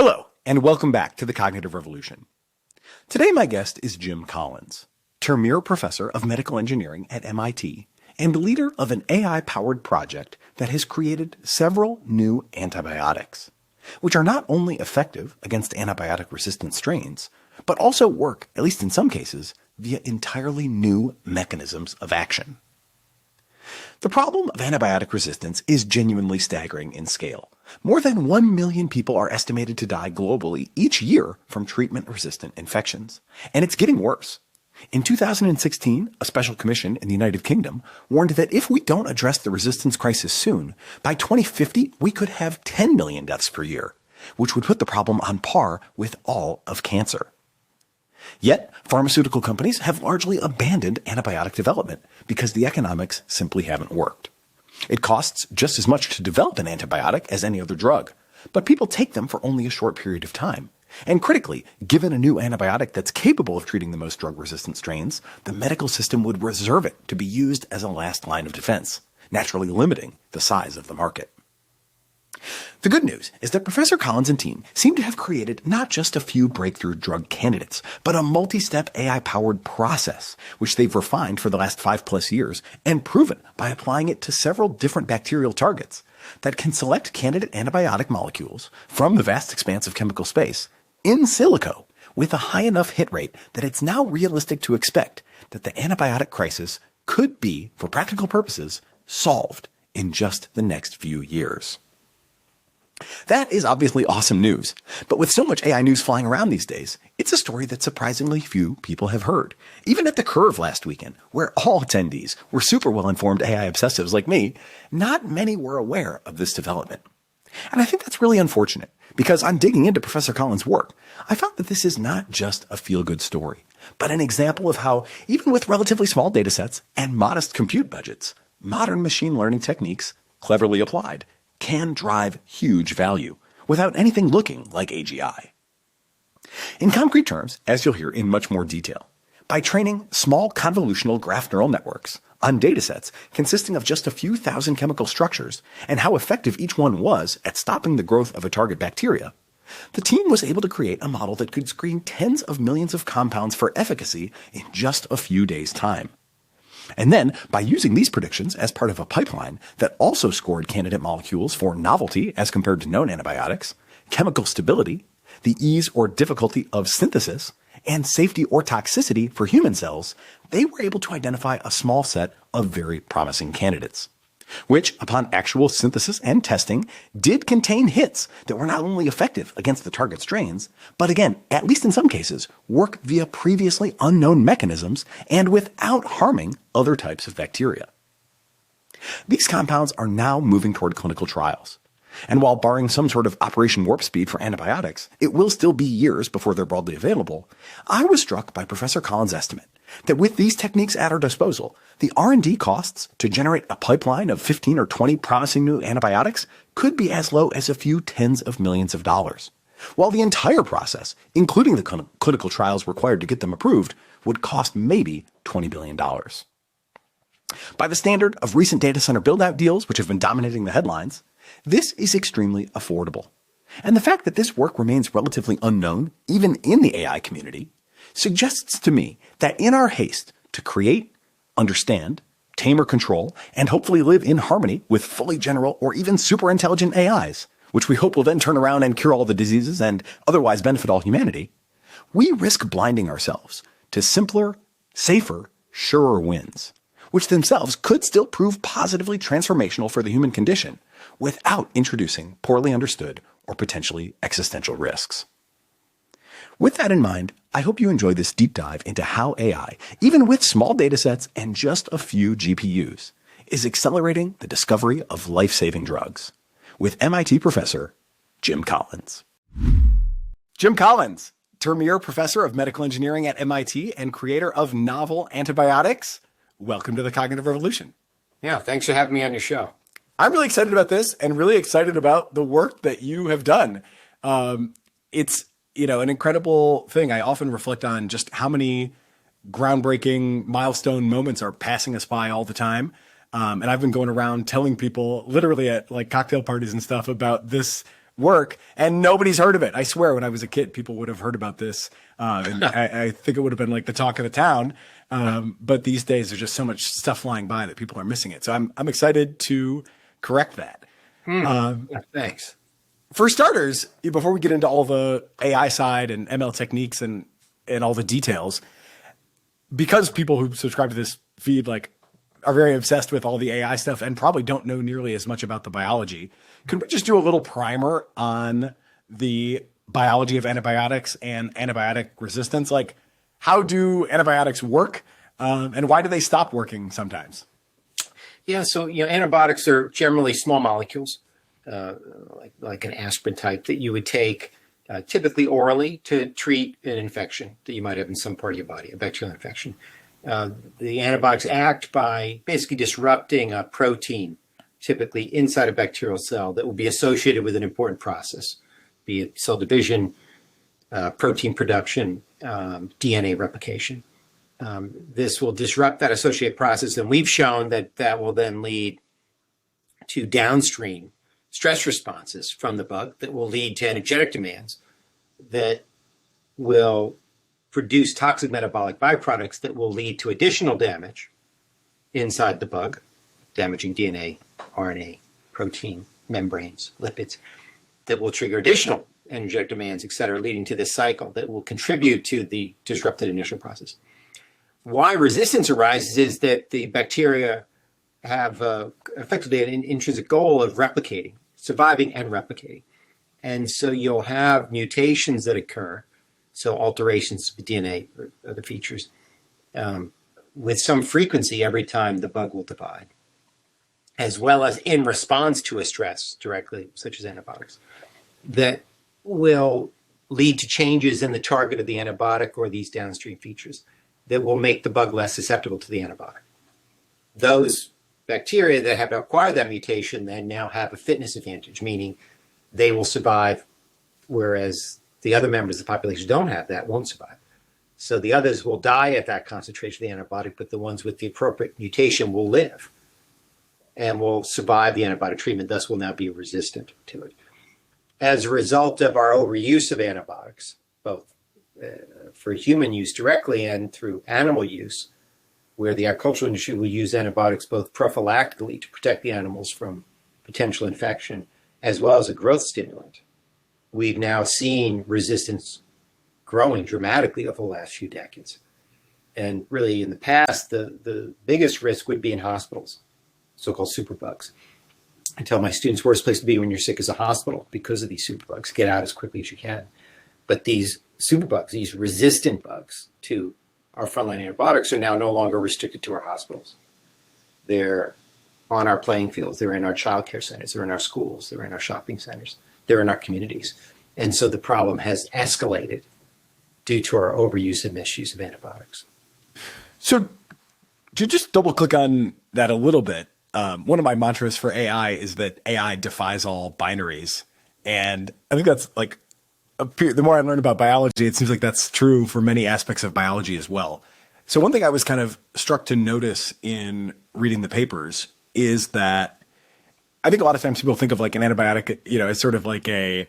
Hello, and welcome back to the Cognitive Revolution. Today my guest is Jim Collins, Termeer Professor of Medical Engineering at MIT and leader of an AI-powered project that has created several new antibiotics, which are not only effective against antibiotic-resistant strains, but also work, at least in some cases, via entirely new mechanisms of action. The problem of antibiotic resistance is genuinely staggering in scale. More than 1 million people are estimated to die globally each year from treatment-resistant infections, and it's getting worse. In 2016, a special commission in the United Kingdom warned that if we don't address the resistance crisis soon, by 2050 we could have 10 million deaths per year, which would put the problem on par with all of cancer. Yet, pharmaceutical companies have largely abandoned antibiotic development because the economics simply haven't worked. It costs just as much to develop an antibiotic as any other drug, but people take them for only a short period of time. And critically, given a new antibiotic that's capable of treating the most drug-resistant strains, the medical system would reserve it to be used as a last line of defense, naturally limiting the size of the market. The good news is that Professor Collins and team seem to have created not just a few breakthrough drug candidates, but a multi-step AI-powered process, which they've refined for the last 5+ years and proven by applying it to several different bacterial targets that can select candidate antibiotic molecules from the vast expanse of chemical space in silico with a high enough hit rate that it's now realistic to expect that the antibiotic crisis could be, for practical purposes, solved in just the next few years. That is obviously awesome news, but with so much AI news flying around these days, it's a story that surprisingly few people have heard. Even at the Curve last weekend, where all attendees were super well-informed AI obsessives like me, not many were aware of this development. And I think that's really unfortunate, because on digging into Professor Collins' work, I found that this is not just a feel-good story, but an example of how, even with relatively small datasets and modest compute budgets, modern machine learning techniques, cleverly applied, can drive huge value without anything looking like AGI. In concrete terms, as you'll hear in much more detail, by training small convolutional graph neural networks on datasets consisting of just a few thousand chemical structures and how effective each one was at stopping the growth of a target bacteria, the team was able to create a model that could screen tens of millions of compounds for efficacy in just a few days' time. And then, by using these predictions as part of a pipeline that also scored candidate molecules for novelty as compared to known antibiotics, chemical stability, the ease or difficulty of synthesis, and safety or toxicity for human cells, they were able to identify a small set of very promising candidates, which, upon actual synthesis and testing, did contain hits that were not only effective against the target strains, but again, at least in some cases, work via previously unknown mechanisms and without harming other types of bacteria. These compounds are now moving toward clinical trials. And while barring some sort of Operation Warp Speed for antibiotics, it will still be years before they're broadly available, I was struck by Professor Collins' estimate that with these techniques at our disposal, the R&D costs to generate a pipeline of 15 or 20 promising new antibiotics could be as low as a few tens of millions of dollars, while the entire process, including the clinical trials required to get them approved, would cost maybe $20 billion. By the standard of recent data center build-out deals, which have been dominating the headlines, this is extremely affordable. And the fact that this work remains relatively unknown, even in the AI community, suggests to me that in our haste to create, understand, tame or control, and hopefully live in harmony with fully general or even super intelligent AIs, which we hope will then turn around and cure all the diseases and otherwise benefit all humanity, we risk blinding ourselves to simpler, safer, surer wins, which themselves could still prove positively transformational for the human condition without introducing poorly understood or potentially existential risks. With that in mind, I hope you enjoy this deep dive into how AI, even with small datasets and just a few GPUs, is accelerating the discovery of life-saving drugs, with MIT professor Jim Collins. Jim Collins, Termeer Professor of Medical Engineering at MIT and creator of novel antibiotics. Welcome to the Cognitive Revolution. Yeah, thanks for having me on your show. I'm really excited about this and really excited about the work that you have done. It's an incredible thing. I often reflect on just how many groundbreaking milestone moments are passing us by all the time. And I've been going around telling people literally at like cocktail parties and stuff about this work, and nobody's heard of it. I swear, when I was a kid, people would have heard about this, and I think it would have been like the talk of the town. But these days, there's just so much stuff flying by that people are missing it. So I'm excited to correct that. Thanks. For starters, before we get into all the AI side and ML techniques and all the details, because people who subscribe to this feed are very obsessed with all the AI stuff and probably don't know nearly as much about the biology, could we just do a little primer on the biology of antibiotics and antibiotic resistance? Like, how do antibiotics work, and why do they stop working sometimes? Yeah, so antibiotics are generally small molecules, like an aspirin type that you would take typically orally to treat an infection that you might have in some part of your body, a bacterial infection. The antibiotics act by basically disrupting a protein, typically inside a bacterial cell, that will be associated with an important process, be it cell division, protein production, DNA replication. This will disrupt that associated process, and we've shown that will then lead to downstream stress responses from the bug that will lead to energetic demands that will produce toxic metabolic byproducts that will lead to additional damage inside the bug, damaging DNA, RNA, protein, membranes, lipids, that will trigger additional energetic demands, et cetera, leading to this cycle that will contribute to the disrupted initial process. Why resistance arises is that the bacteria have effectively an intrinsic goal of replicating, surviving and replicating. And so you'll have mutations that occur, so alterations of the DNA or other features, with some frequency every time the bug will divide, as well as in response to a stress directly, such as antibiotics, that will lead to changes in the target of the antibiotic or these downstream features that will make the bug less susceptible to the antibiotic. Those bacteria that have acquired that mutation then now have a fitness advantage, meaning they will survive, whereas the other members of the population don't have that, won't survive. So the others will die at that concentration of the antibiotic, but the ones with the appropriate mutation will live and will survive the antibiotic treatment, thus will now be resistant to it. As a result of our overuse of antibiotics, both for human use directly and through animal use, where the agricultural industry will use antibiotics both prophylactically to protect the animals from potential infection, as well as a growth stimulant, we've now seen resistance growing dramatically over the last few decades. And really, in the past, the biggest risk would be in hospitals, so-called superbugs. I tell my students, worst place to be when you're sick is a hospital because of these superbugs. Get out as quickly as you can. But these superbugs, these resistant bugs to our frontline antibiotics, are now no longer restricted to our hospitals. They're on our playing fields. They're in our childcare centers. They're in our schools. They're in our shopping centers. They're in our communities. And so the problem has escalated due to our overuse and misuse of antibiotics. So to just double click on that a little bit, one of my mantras for AI is that AI defies all binaries. And I think that's the more I learn about biology, it seems like that's true for many aspects of biology as well. So one thing I was kind of struck to notice in reading the papers is that I think a lot of times people think of an antibiotic, as sort of like a,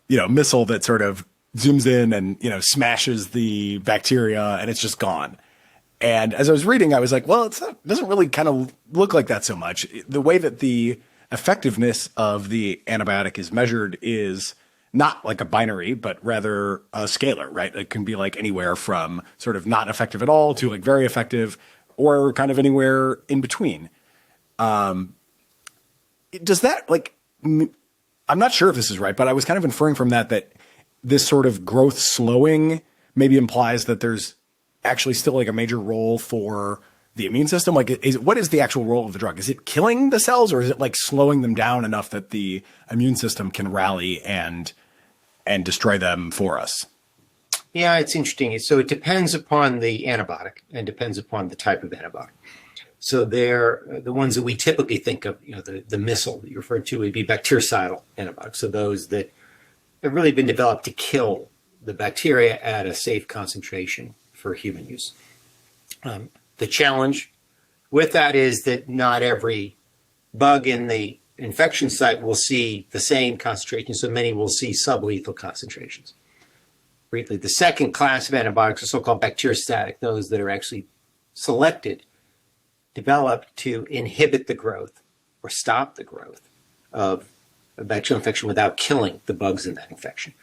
missile that sort of zooms in and, smashes the bacteria and it's just gone. And as I was reading, I was like, well, it doesn't really kind of look like that so much. The way that the effectiveness of the antibiotic is measured is not like a binary, but rather a scalar, right? It can be anywhere from sort of not effective at all to very effective, or kind of anywhere in between. Does that I'm not sure if this is right, but I was kind of inferring from that this sort of growth slowing maybe implies that there's actually still a major role for the immune system. What is the actual role of the drug? Is it killing the cells, or is it slowing them down enough that the immune system can rally and destroy them for us? Yeah, it's interesting. So it depends upon the antibiotic and depends upon the type of antibiotic. So they're the ones that we typically think of, the missile that you referred to would be bactericidal antibiotics. So those that have really been developed to kill the bacteria at a safe concentration for human use. The challenge with that is that not every bug in the infection site will see the same concentration, so many will see sublethal concentrations. Briefly, the second class of antibiotics are so-called bacteriostatic, those that are actually selected, developed to inhibit the growth or stop the growth of a bacterial infection without killing the bugs in that infection.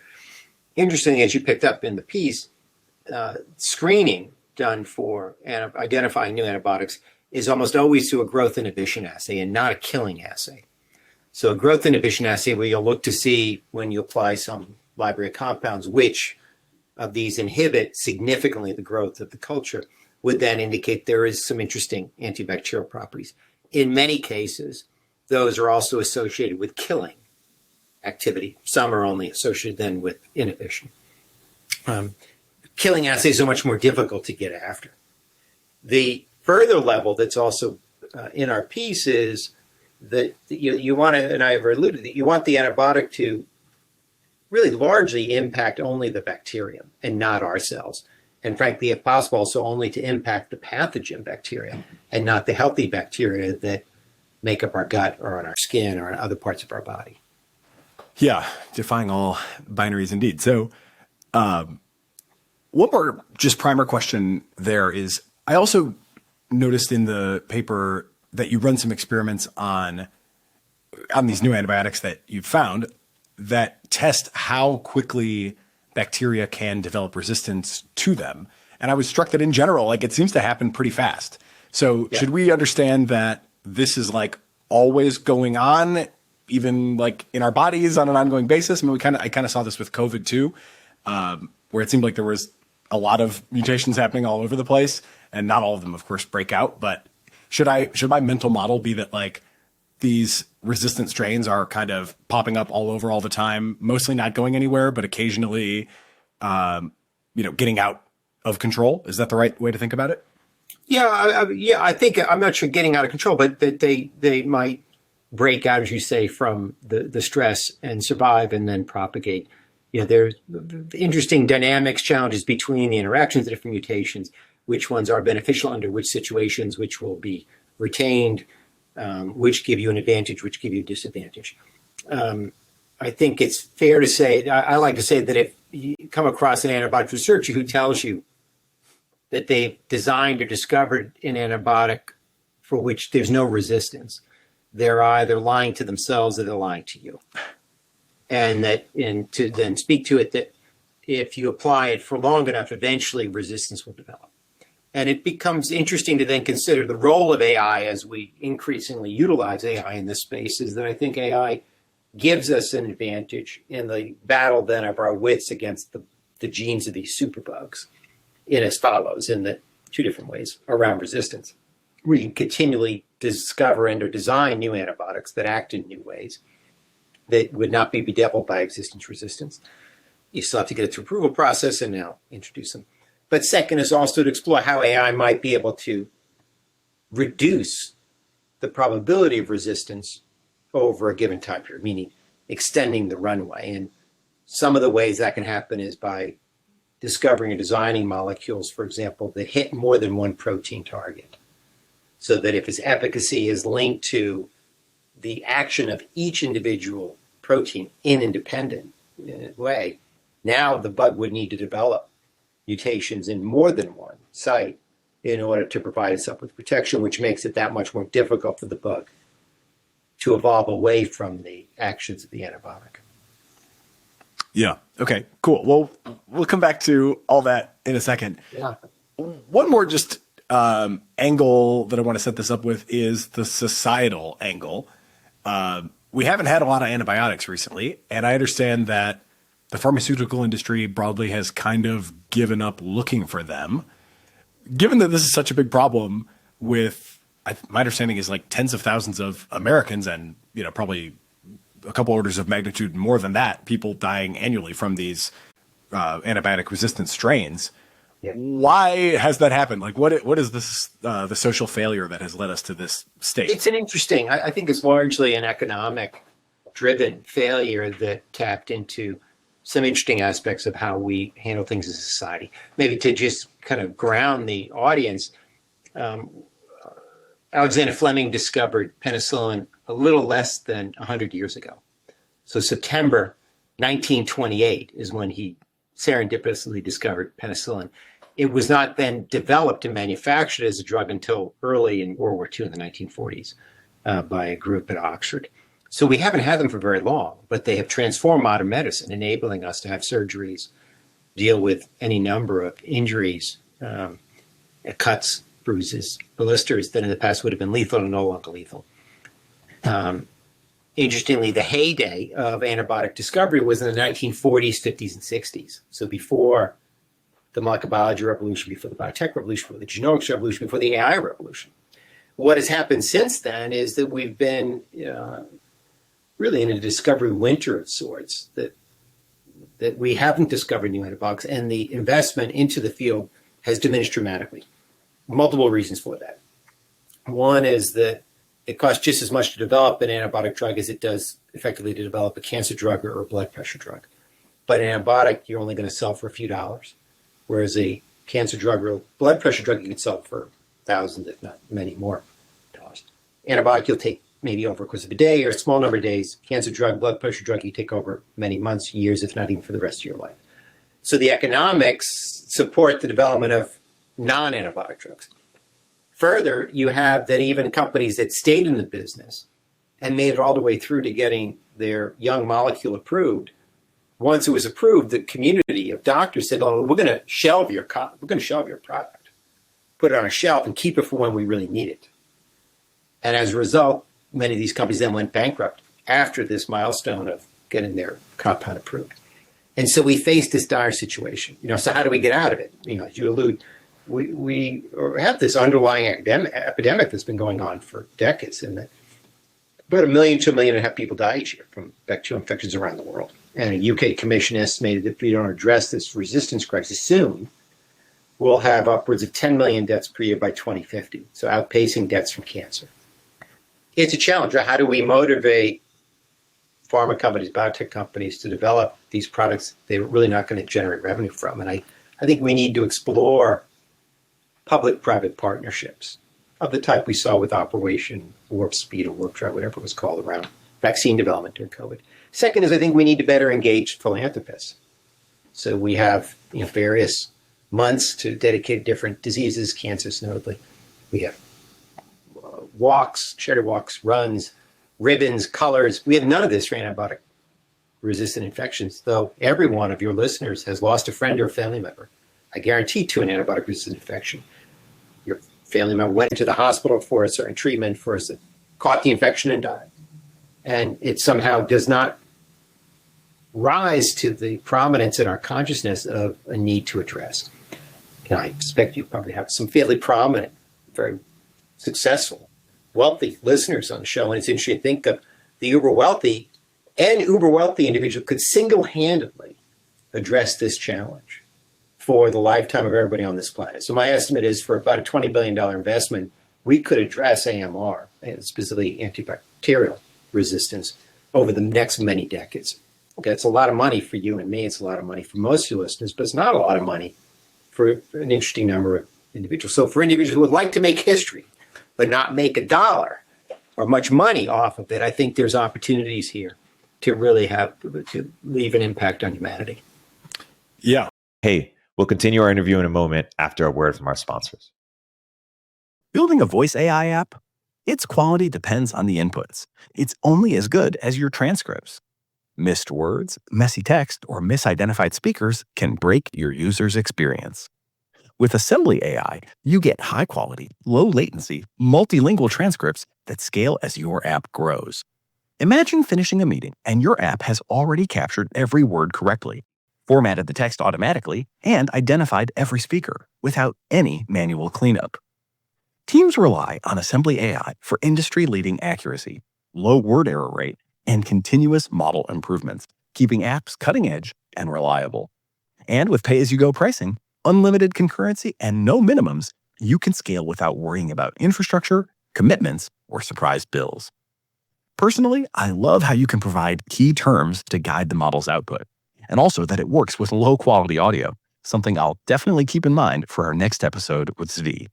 Interestingly, as you picked up in the piece, screening done for identifying new antibiotics is almost always through a growth inhibition assay and not a killing assay. So a growth inhibition assay where you'll look to see when you apply some library of compounds, which of these inhibit significantly the growth of the culture, would then indicate there is some interesting antibacterial properties. In many cases, those are also associated with killing activity. Some are only associated then with inhibition. Killing assays are much more difficult to get after. The further level that's also in our piece is that you want to, and I've alluded that you want the antibiotic to really largely impact only the bacterium and not our cells. And frankly, if possible, also only to impact the pathogen bacteria and not the healthy bacteria that make up our gut or on our skin or on other parts of our body. Yeah, defying all binaries indeed. So one more just primer question there is, I also noticed in the paper that you run some experiments on these new antibiotics that you've found that test how quickly bacteria can develop resistance to them. And I was struck that in general, like it seems to happen pretty fast. So should we understand that this is like always going on, even like in our bodies on an ongoing basis? I mean, I kind of saw this with COVID too, where it seemed like there was a lot of mutations happening all over the place, and not all of them, of course, break out. But should my mental model be that like these resistant strains are kind of popping up all over all the time, mostly not going anywhere, but occasionally, getting out of control? Is that the right way to think about it? Yeah, I think I'm not sure getting out of control, but that they might break out, as you say, from the stress and survive and then propagate. There's interesting dynamics, challenges between the interactions of different mutations, which ones are beneficial under which situations, which will be retained, which give you an advantage, which give you a disadvantage. I think it's fair to say, I like to say that if you come across an antibiotic researcher who tells you that they've designed or discovered an antibiotic for which there's no resistance, they're either lying to themselves or they're lying to you. And to then speak to it, that if you apply it for long enough, eventually resistance will develop. And it becomes interesting to then consider the role of AI as we increasingly utilize AI in this space, is that I think AI gives us an advantage in the battle then of our wits against the genes of these superbugs in as follows, in the two different ways around resistance. We can continually discover and or design new antibiotics that act in new ways that would not be bedeviled by existence resistance. You still have to get it through approval process and now introduce them. But second is also to explore how AI might be able to reduce the probability of resistance over a given time period, meaning extending the runway. And some of the ways that can happen is by discovering or designing molecules, for example, that hit more than one protein target, so that if its efficacy is linked to the action of each individual protein in an independent way, now the bug would need to develop mutations in more than one site in order to provide itself with protection, which makes it that much more difficult for the bug to evolve away from the actions of the antibiotic. Yeah. Okay, cool. Well, we'll come back to all that in a second. Yeah. One more just angle that I want to set this up with is the societal angle. We haven't had a lot of antibiotics recently, and I understand that the pharmaceutical industry broadly has kind of given up looking for them. Given that this is such a big problem with, my understanding is like tens of thousands of Americans and, probably a couple orders of magnitude more than that, people dying annually from these antibiotic resistant strains. Yeah. Why has that happened? Like what is this, the social failure that has led us to this state? It's an interesting, I think it's largely an economic driven failure that tapped into some interesting aspects of how we handle things as a society. Maybe to just kind of ground the audience, Alexander Fleming discovered penicillin a little less than 100 years ago. So September 1928 is when he serendipitously discovered penicillin. It was not then developed and manufactured as a drug until early in World War II in the 1940s by a group at Oxford. So we haven't had them for very long, but they have transformed modern medicine, enabling us to have surgeries, deal with any number of injuries, cuts, bruises, blisters that in the past would have been lethal and no longer lethal. Interestingly, the heyday of antibiotic discovery was in the 1940s, 50s, and 60s. So before the molecular biology revolution, before the biotech revolution, before the genomics revolution, before the AI revolution. What has happened since then is that we've been really in a discovery winter of sorts, that we haven't discovered new antibiotics, and the investment into the field has diminished dramatically. Multiple reasons for that. One is that it costs just as much to develop an antibiotic drug as it does effectively to develop a cancer drug or a blood pressure drug. But an antibiotic, you're only going to sell for a few dollars, whereas a cancer drug or a blood pressure drug, you can sell for thousands, if not many more dollars. Antibiotic, you'll take maybe over the course of a day or a small number of days. Cancer drug, blood pressure drug, you take over many months, years, if not even for the rest of your life. So the economics support the development of non-antibiotic drugs. Further, you have that even companies that stayed in the business and made it all the way through to getting their young molecule approved. Once it was approved, the community of doctors said, "Oh, we're going to shelve your product, put it on a shelf, and keep it for when we really need it." And as a result, many of these companies then went bankrupt after this milestone of getting their compound approved. And so we faced this dire situation. So how do we get out of it? As you allude, we have this underlying epidemic that's been going on for decades, and that about 1 million to 1.5 million people die each year from bacterial infections around the world. And a UK commission estimated that if we don't address this resistance crisis soon, we'll have upwards of 10 million deaths per year by 2050, so outpacing deaths from cancer. It's a challenge. How do we motivate pharma companies, biotech companies to develop these products they're really not going to generate revenue from? And I think we need to explore public-private partnerships of the type we saw with Operation Warp Speed or Warp Drive, whatever it was called, around vaccine development during COVID. Second is I think we need to better engage philanthropists. So we have various months to dedicate to different diseases, cancers notably. We have walks, charity walks, runs, ribbons, colors. We have none of this for antibiotic-resistant infections, though every one of your listeners has lost a friend or a family member, I guarantee, to an antibiotic-resistant infection. Your family member went into the hospital for a certain treatment, caught the infection and died. And it somehow does not rise to the prominence in our consciousness of a need to address. And I expect you probably have some fairly prominent, very successful, wealthy listeners on the show. And it's interesting to think of the uber wealthy individual could single-handedly address this challenge for the lifetime of everybody on this planet. So my estimate is for about a $20 billion investment, we could address AMR, specifically antibacterial resistance, over the next many decades. Okay, it's a lot of money for you and me. It's a lot of money for most of your listeners, but it's not a lot of money for an interesting number of individuals. So for individuals who would like to make history, but not make a dollar or much money off of it, I think there's opportunities here to really to leave an impact on humanity. Yeah. Hey, we'll continue our interview in a moment after a word from our sponsors. Building a voice AI app? Its quality depends on the inputs. It's only as good as your transcripts. Missed words, messy text, or misidentified speakers can break your user's experience. With AssemblyAI, you get high-quality, low-latency, multilingual transcripts that scale as your app grows. Imagine finishing a meeting and your app has already captured every word correctly, formatted the text automatically, and identified every speaker without any manual cleanup. Teams rely on AssemblyAI for industry-leading accuracy, low word error rate, and continuous model improvements, keeping apps cutting-edge and reliable. And with pay-as-you-go pricing, unlimited concurrency, and no minimums, you can scale without worrying about infrastructure, commitments, or surprise bills. Personally, I love how you can provide key terms to guide the model's output, and also that it works with low-quality audio, something I'll definitely keep in mind for our next episode with Zvi.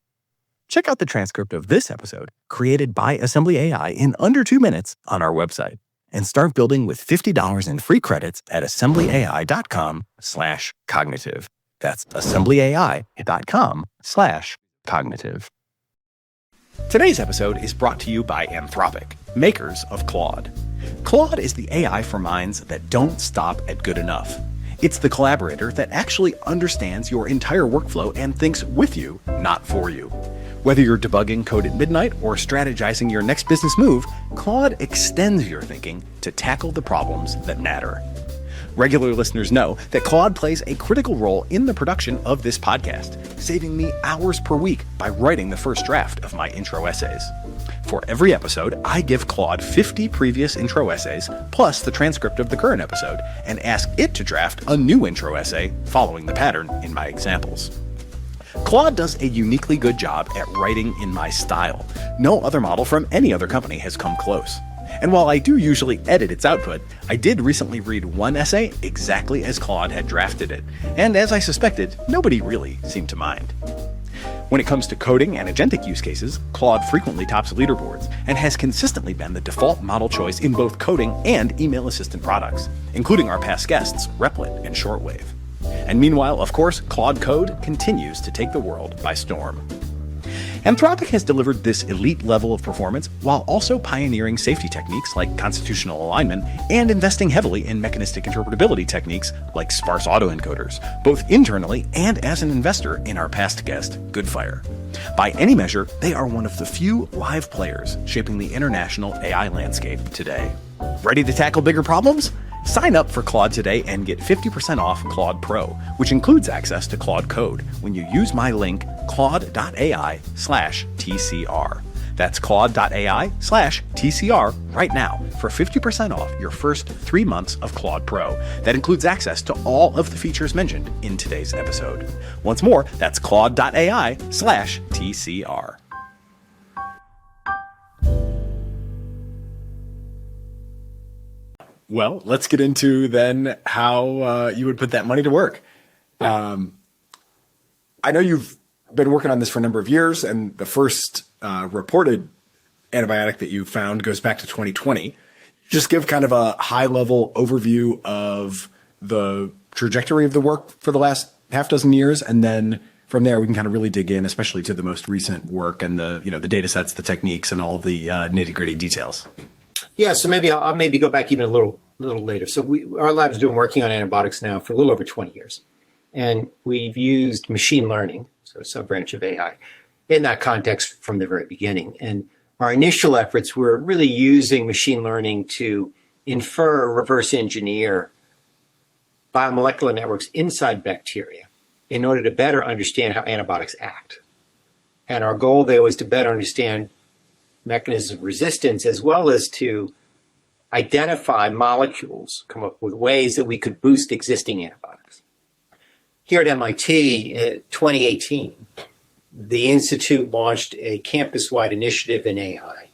Check out the transcript of this episode, created by AssemblyAI in under 2 minutes on our website, and start building with $50 in free credits at assemblyai.com/cognitive. That's assemblyai.com/cognitive. Today's episode is brought to you by Anthropic, makers of Claude. Claude is the AI for minds that don't stop at good enough. It's the collaborator that actually understands your entire workflow and thinks with you, not for you. Whether you're debugging code at midnight or strategizing your next business move, Claude extends your thinking to tackle the problems that matter. Regular listeners know that Claude plays a critical role in the production of this podcast, saving me hours per week by writing the first draft of my intro essays. For every episode, I give Claude 50 previous intro essays, plus the transcript of the current episode, and ask it to draft a new intro essay following the pattern in my examples. Claude does a uniquely good job at writing in my style. No other model from any other company has come close. And while I do usually edit its output, I did recently read one essay exactly as Claude had drafted it, and as I suspected, nobody really seemed to mind. When it comes to coding and agentic use cases, Claude frequently tops leaderboards and has consistently been the default model choice in both coding and email assistant products, including our past guests, Replit and Shortwave. And meanwhile, of course, Claude Code continues to take the world by storm. Anthropic has delivered this elite level of performance while also pioneering safety techniques like constitutional alignment and investing heavily in mechanistic interpretability techniques like sparse autoencoders, both internally and as an investor in our past guest, Goodfire. By any measure, they are one of the few live players shaping the international AI landscape today. Ready to tackle bigger problems? Sign up for Claude today and get 50% off Claude Pro, which includes access to Claude Code when you use my link claude.ai/TCR. That's claude.ai/TCR right now for 50% off your first 3 months of Claude Pro. That includes access to all of the features mentioned in today's episode. Once more, that's claude.ai/TCR. Well, let's get into then how you would put that money to work. I know you've been working on this for a number of years, and the first reported antibiotic that you found goes back to 2020. Just give kind of a high-level overview of the trajectory of the work for the last half dozen years, and then from there we can kind of really dig in, especially to the most recent work and the data sets, the techniques, and all the nitty-gritty details. Yeah, so maybe I'll go back even a little later. So our lab's been working on antibiotics now for a little over 20 years. And we've used machine learning, so a sub-branch of AI, in that context from the very beginning. And our initial efforts were really using machine learning to infer or reverse engineer biomolecular networks inside bacteria in order to better understand how antibiotics act. And our goal there was to better understand mechanisms of resistance, as well as to identify molecules, come up with ways that we could boost existing antibiotics. Here at MIT in 2018, the Institute launched a campus-wide initiative in AI,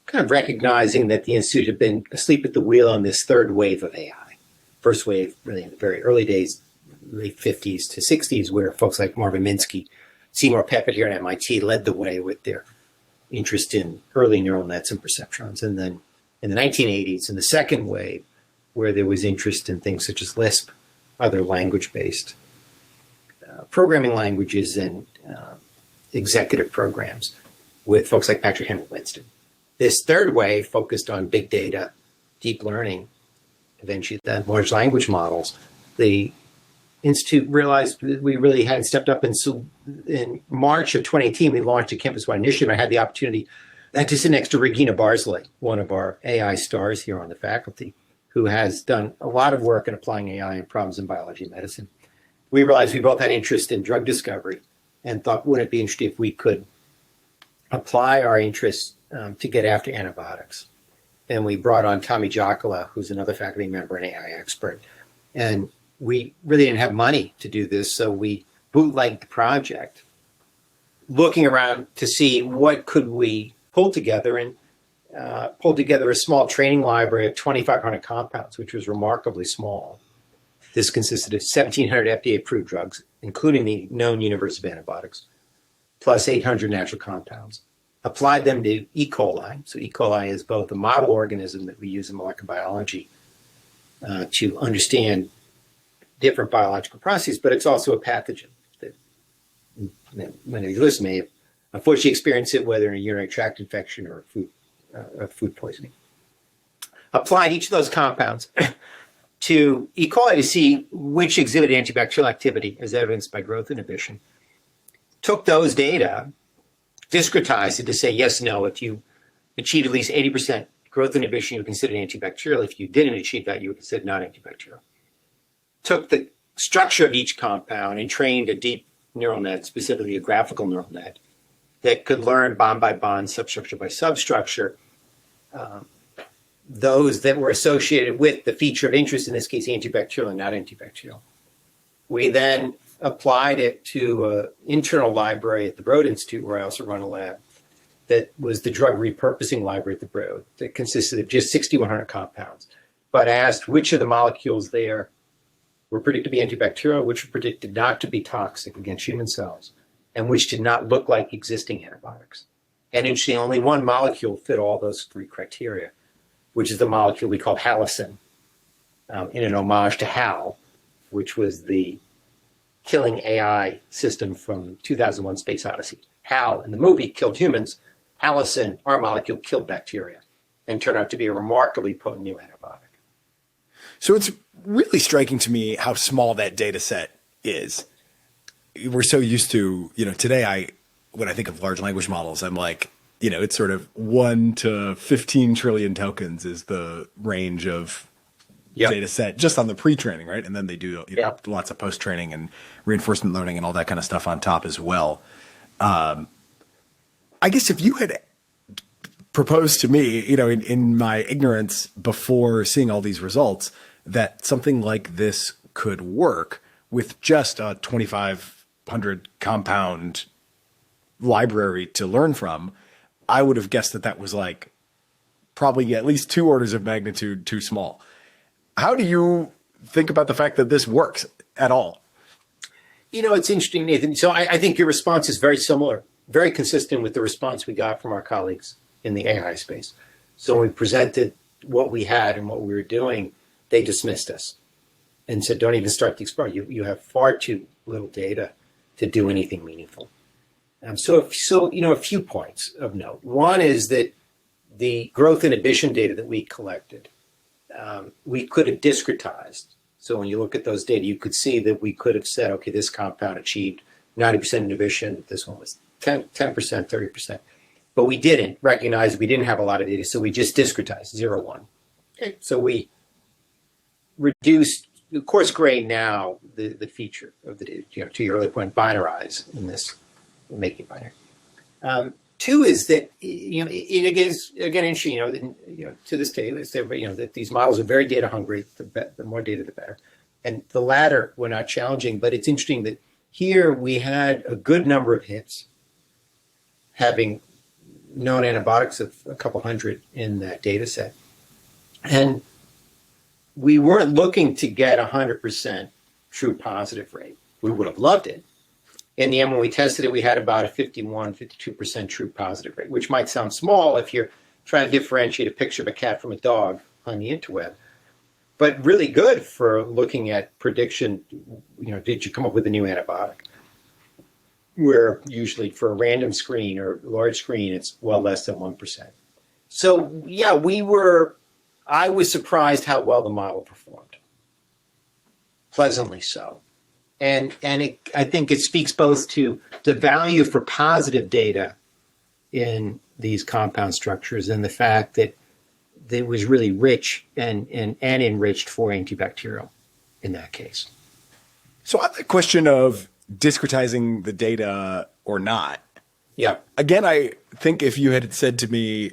kind of recognizing that the Institute had been asleep at the wheel on this third wave of AI. First wave, really in the very early days, late 50s to 60s, where folks like Marvin Minsky, Seymour Papert here at MIT led the way with their interest in early neural nets and perceptrons. And then in the 1980s, in the second wave, where there was interest in things such as Lisp, other language-based programming languages, and executive programs with folks like Patrick Henry Winston. This third wave focused on big data, deep learning, eventually then large language models. The Institute realized that we really hadn't stepped up, and so in March of 2018, we launched a campus-wide initiative. I had the opportunity to sit next to Regina Barsley, one of our AI stars here on the faculty, who has done a lot of work in applying AI in problems in biology and medicine. We realized we both had interest in drug discovery and thought, wouldn't it be interesting if we could apply our interests to get after antibiotics? And we brought on Tommy Jockola, who's another faculty member and AI expert. And we really didn't have money to do this, so we bootlegged the project, looking around to see what could we pull together, and pulled together a small training library of 2,500 compounds, which was remarkably small. This consisted of 1,700 FDA-approved drugs, including the known universe of antibiotics, plus 800 natural compounds, applied them to E. coli. So E. coli is both a model organism that we use in molecular biology to understand different biological processes, but it's also a pathogen that many of you listeners may have unfortunately experienced it, whether in a urinary tract infection or food poisoning. Applied each of those compounds to E. coli to see which exhibited antibacterial activity as evidenced by growth inhibition. Took those data, discretized it to say yes, no. If you achieved at least 80% growth inhibition, you were considered antibacterial. If you didn't achieve that, you were considered not antibacterial. Took the structure of each compound and trained a deep neural net, specifically a graphical neural net, that could learn bond by bond, substructure by substructure, those that were associated with the feature of interest, in this case, antibacterial and not antibacterial. We then applied it to an internal library at the Broad Institute, where I also run a lab, that was the drug repurposing library at the Broad, that consisted of just 6,100 compounds, but asked which of the molecules there were predicted to be antibacterial, which were predicted not to be toxic against human cells, and which did not look like existing antibiotics. And interestingly, only one molecule fit all those three criteria, which is the molecule we call Halicin, in an homage to Hal, which was the killing AI system from 2001 Space Odyssey. Hal, in the movie, killed humans. Halicin, our molecule, killed bacteria and turned out to be a remarkably potent new antibiotic. So it's really striking to me how small that data set is. We're so used to, today when I think of large language models, I'm like, it's sort of 1 to 15 trillion tokens is the range of data set just on the pre-training, right? And then they do lots of post-training and reinforcement learning and all that kind of stuff on top as well. I guess if you had proposed to me, in my ignorance before seeing all these results, that something like this could work with just a 2,500 compound library to learn from, I would have guessed that was like probably at least 2 orders of magnitude too small. How do you think about the fact that this works at all? It's interesting, Nathan. So I think your response is very similar, very consistent with the response we got from our colleagues in the AI space. So when we presented what we had and what we were doing, they dismissed us and said, don't even start the experiment. You have far too little data to do anything meaningful. So a few points of note. One is that the growth inhibition data that we collected, we could have discretized. So when you look at those data, you could see that we could have said, okay, this compound achieved 90% inhibition. This one was 10%, 30%. But we didn't recognize we didn't have a lot of data, so we just discretized 0, 1. Okay. So we reduced, of course, gray now the feature of the data, to your earlier point, binarize in this, make it binary. 2 is that, it is, again, interesting, to this day, let's say, that these models are very data hungry. The more data, the better. And the latter were not challenging, but it's interesting that here we had a good number of hits, having known antibiotics of a couple hundred in that data set. And we weren't looking to get 100% true positive rate. We would have loved it. In the end, when we tested it, we had about a 51, 52% true positive rate, which might sound small if you're trying to differentiate a picture of a cat from a dog on the interweb, but really good for looking at prediction. Did you come up with a new antibiotic? Where usually for a random screen or large screen, it's well less than 1%. So yeah, I was surprised how well the model performed. Pleasantly so. And I think it speaks both to the value for positive data in these compound structures and the fact that it was really rich and enriched for antibacterial in that case. So on the question of discretizing the data or not, again, I think if you had said to me,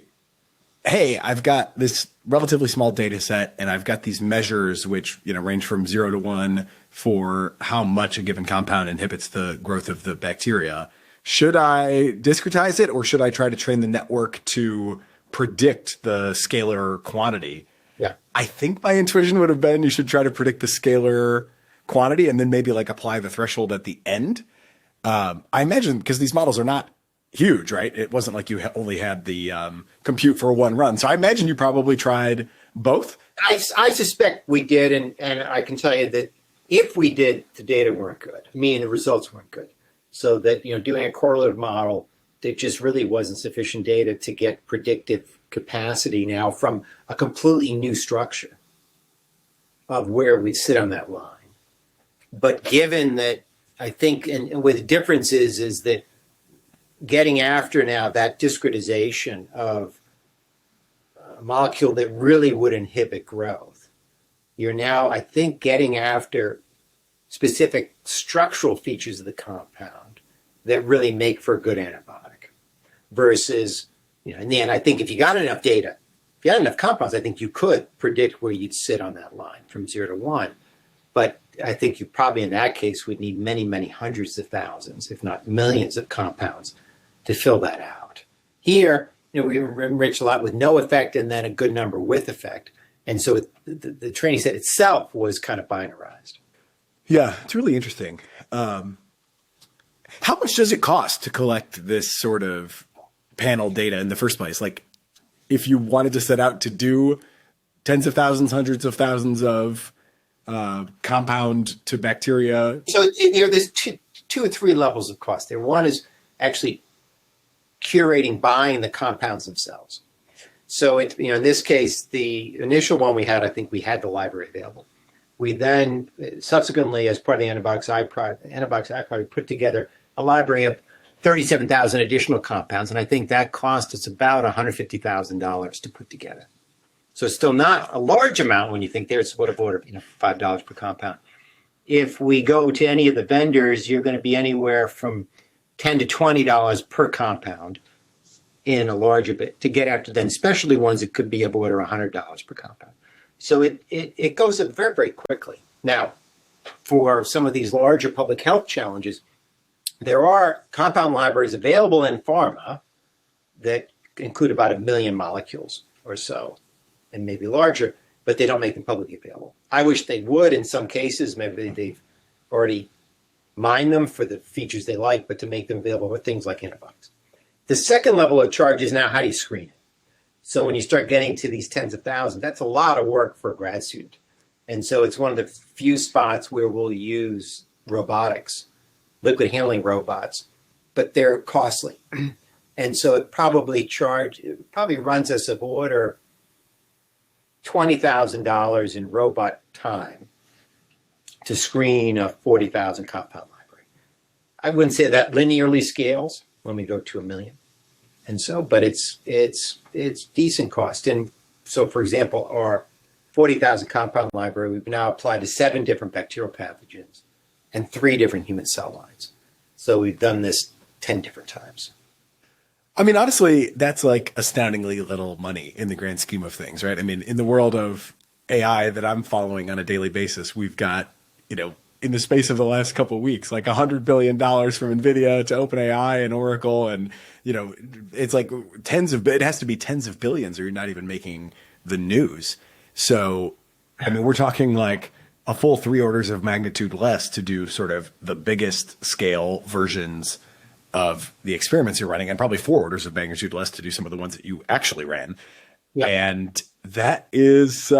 hey, I've got this relatively small data set and I've got these measures which range from 0 to 1 for how much a given compound inhibits the growth of the bacteria. Should I discretize it or should I try to train the network to predict the scalar quantity? Yeah. I think my intuition would have been you should try to predict the scalar quantity and then maybe apply the threshold at the end. I imagine because these models are not huge, right? It wasn't like you only had the compute for one run. So I imagine you probably tried both. I suspect we did, and I can tell you that if we did, the data weren't good. I mean, the results weren't good. So that, doing a correlative model, there just really wasn't sufficient data to get predictive capacity now from a completely new structure of where we sit on that line. But given that, I think, and what the difference is that getting after now that discretization of a molecule that really would inhibit growth, you're now, I think, getting after specific structural features of the compound that really make for a good antibiotic. Versus, in the end, I think if you got enough data, if you had enough compounds, I think you could predict where you'd sit on that line from 0 to 1. But I think you probably, in that case, would need many, many hundreds of thousands, if not millions of compounds to fill that out. Here, we enrich a lot with no effect and then a good number with effect. And so the training set itself was kind of binarized. Yeah, it's really interesting. How much does it cost to collect this sort of panel data in the first place? Like, if you wanted to set out to do tens of thousands, hundreds of thousands of compound to bacteria. So there's two or three levels of cost there. One is actually curating, buying the compounds themselves. So in this case, the initial one we had, I think we had the library available. We then subsequently, as part of the Antibiotics project, put together a library of 37,000 additional compounds, and I think that cost us about $150,000 to put together. So it's still not a large amount when you think there's sort of order, $5 per compound. If we go to any of the vendors, you're going to be anywhere from $10 to $20 per compound in a larger bit. To get after then specialty ones, it could be of order $100 per compound. So it goes up very, very quickly. Now, for some of these larger public health challenges, there are compound libraries available in pharma that include about 1 million molecules or so, and maybe larger, but they don't make them publicly available. I wish they would in some cases. Maybe they've already mined them for the features they like, but to make them available for things like antibiotics. The second level of charge is now how do you screen it? So when you start getting to these tens of thousands, that's a lot of work for a grad student. And so it's one of the few spots where we'll use robotics, liquid handling robots, but they're costly. And so it probably runs us of order $20,000 in robot time to screen a 40,000 compound library. I wouldn't say that linearly scales when we go to 1 million. And so, but it's decent cost. And so, for example, our 40,000 compound library, we've now applied to 7 different bacterial pathogens and 3 different human cell lines. So we've done this 10 different times. I mean, honestly, that's like astoundingly little money in the grand scheme of things, right? I mean, in the world of AI that I'm following on a daily basis, we've got, in the space of the last couple of weeks, like $100 billion from NVIDIA to OpenAI and Oracle. And, it's like it has to be tens of billions or you're not even making the news. So, I mean, we're talking like a full 3 orders of magnitude less to do sort of the biggest scale versions of the experiments you're running, and probably 4 orders of magnitude less to do some of the ones that you actually ran. Yeah. And that is,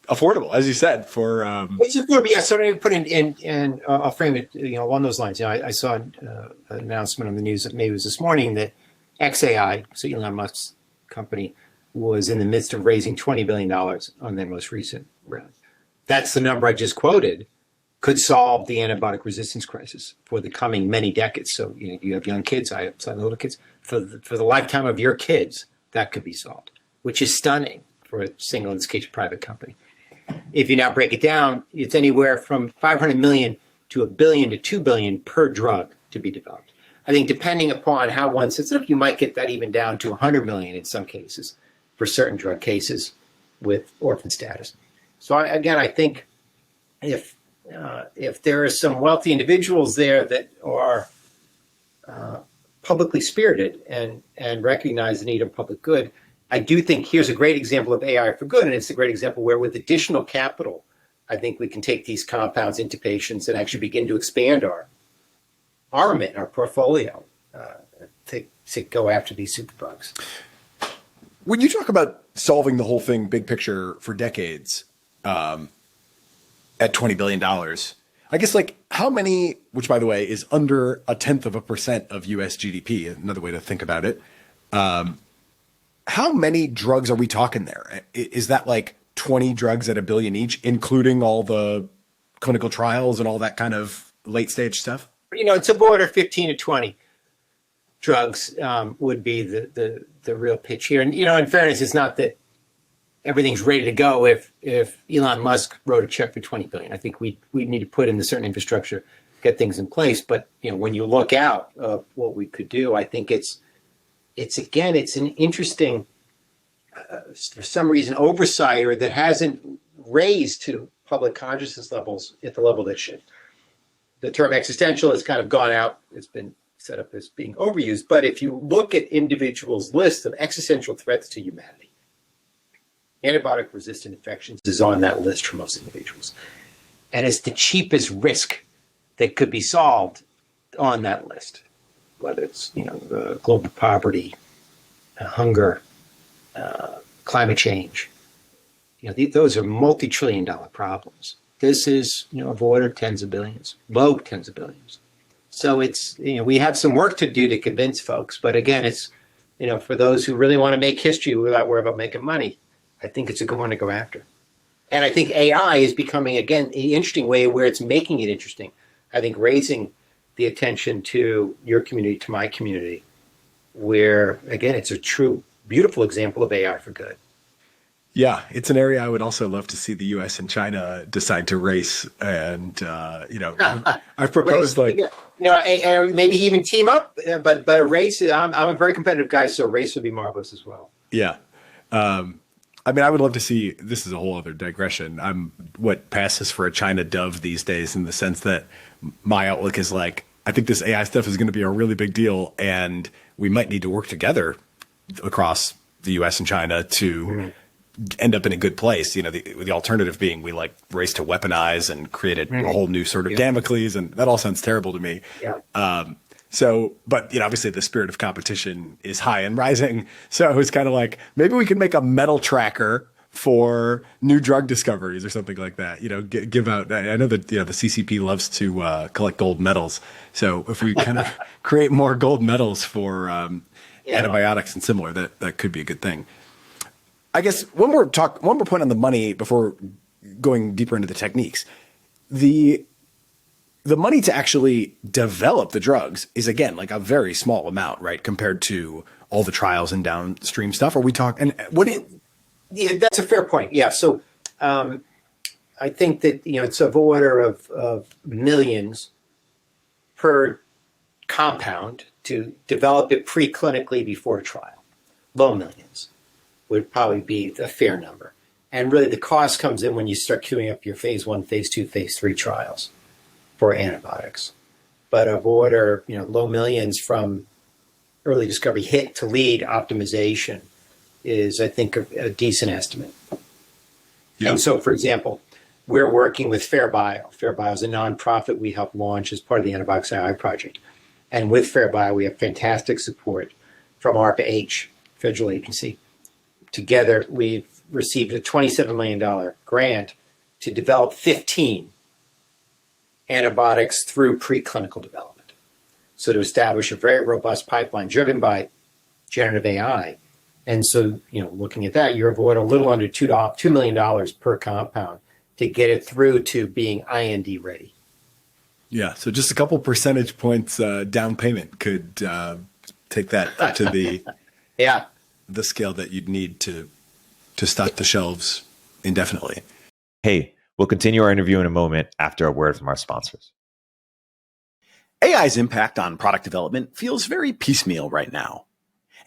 affordable, as you said, for it's affordable. Yeah, so I put in I'll frame it, along those lines. I saw an announcement on the news that maybe it was this morning that XAI, so Elon Musk's company, was in the midst of raising $20 billion on their most recent round. That's the number I just quoted. Could solve the antibiotic resistance crisis for the coming many decades. So you have young kids, I have little kids. For the lifetime of your kids, that could be solved, which is stunning for a single, in this case, private company. If you now break it down, it's anywhere from 500 million to $1 billion to $2 billion per drug to be developed. I think depending upon how one sets it up, you might get that even down to 100 million in some cases for certain drug cases with orphan status. So I think if there are some wealthy individuals there that are publicly spirited and recognize the need of public good, I do think here's a great example of AI for good, and it's a great example where with additional capital I think we can take these compounds into patients and actually begin to expand our armament, our portfolio, to go after these superbugs. When you talk about solving the whole thing, big picture, for decades, at $20 billion, I guess, like, how many, which by the way is under 0.1% of US GDP, another way to think about it, how many drugs are we talking there? Is that like 20 drugs at $1 billion each, including all the clinical trials and all that kind of late stage stuff? It's of order 15 to 20 drugs would be the real pitch here. And, in fairness, it's not that everything's ready to go if Elon Musk wrote a check for 20 billion. I think we need to put in the certain infrastructure, get things in place. But, when you look out of what we could do, I think it's an interesting, for some reason, oversight, or that hasn't raised to public consciousness levels at the level that should. The term existential has kind of gone out. It's been set up as being overused. But if you look at individuals' lists of existential threats to humanity, antibiotic-resistant infections is on that list for most individuals. And it's the cheapest risk that could be solved on that list, whether it's, global poverty, hunger, climate change. Those are multi-trillion-dollar problems. This is, of order tens of billions, low tens of billions. So it's, we have some work to do to convince folks. But again, it's, for those who really want to make history without worrying about making money, I think it's a good one to go after. And I think AI is becoming, again, an interesting way where it's making it interesting. I think raising the attention to your community, to my community, where, again, it's a true, beautiful example of AI for good. Yeah, it's an area I would also love to see the U.S. and China decide to race. And, I've proposed maybe even team up, but a race, I'm a very competitive guy, so a race would be marvelous as well. Yeah. I would love to see, this is a whole other digression. I'm what passes for a China dove these days, in the sense that my outlook is like, I think this AI stuff is going to be a really big deal, and we might need to work together across the U.S. and China to end up in a good place. The alternative being we race to weaponize and create a whole new sort of Damocles, and that all sounds terrible to me. Yeah. But obviously the spirit of competition is high and rising. So it's kind of like, maybe we could make a medal tracker for new drug discoveries or something like that. Give out. I know that the CCP loves to collect gold medals. So if we kind of create more gold medals for antibiotics and similar, that could be a good thing. I guess one more point on the money before going deeper into the techniques. The money to actually develop the drugs is, again, like a very small amount, right, compared to all the trials and downstream stuff. Are we talking? Yeah, that's a fair point. Yeah. So I think that, it's of order of millions per compound to develop it preclinically before a trial. Low millions would probably be a fair number. And really the cost comes in when you start queuing up your phase 1, phase 2, phase 3 trials for antibiotics. But of order, low millions from early discovery hit to lead optimization is, I think, a decent estimate. Yeah. And so, for example, we're working with FairBio. FairBio is a nonprofit we helped launch as part of the AntibioticsAI project. And with FairBio, we have fantastic support from ARPA-H, federal agency. Together, we've received a $27 million grant to develop 15 antibiotics through preclinical development. So to establish a very robust pipeline driven by generative AI. And so, looking at that, you're avoiding a little under $2 million per compound to get it through to being IND ready. Yeah. So just a couple percentage points down payment could take that up to the the scale that you'd need to stock the shelves indefinitely. Hey, we'll continue our interview in a moment after a word from our sponsors. AI's impact on product development feels very piecemeal right now.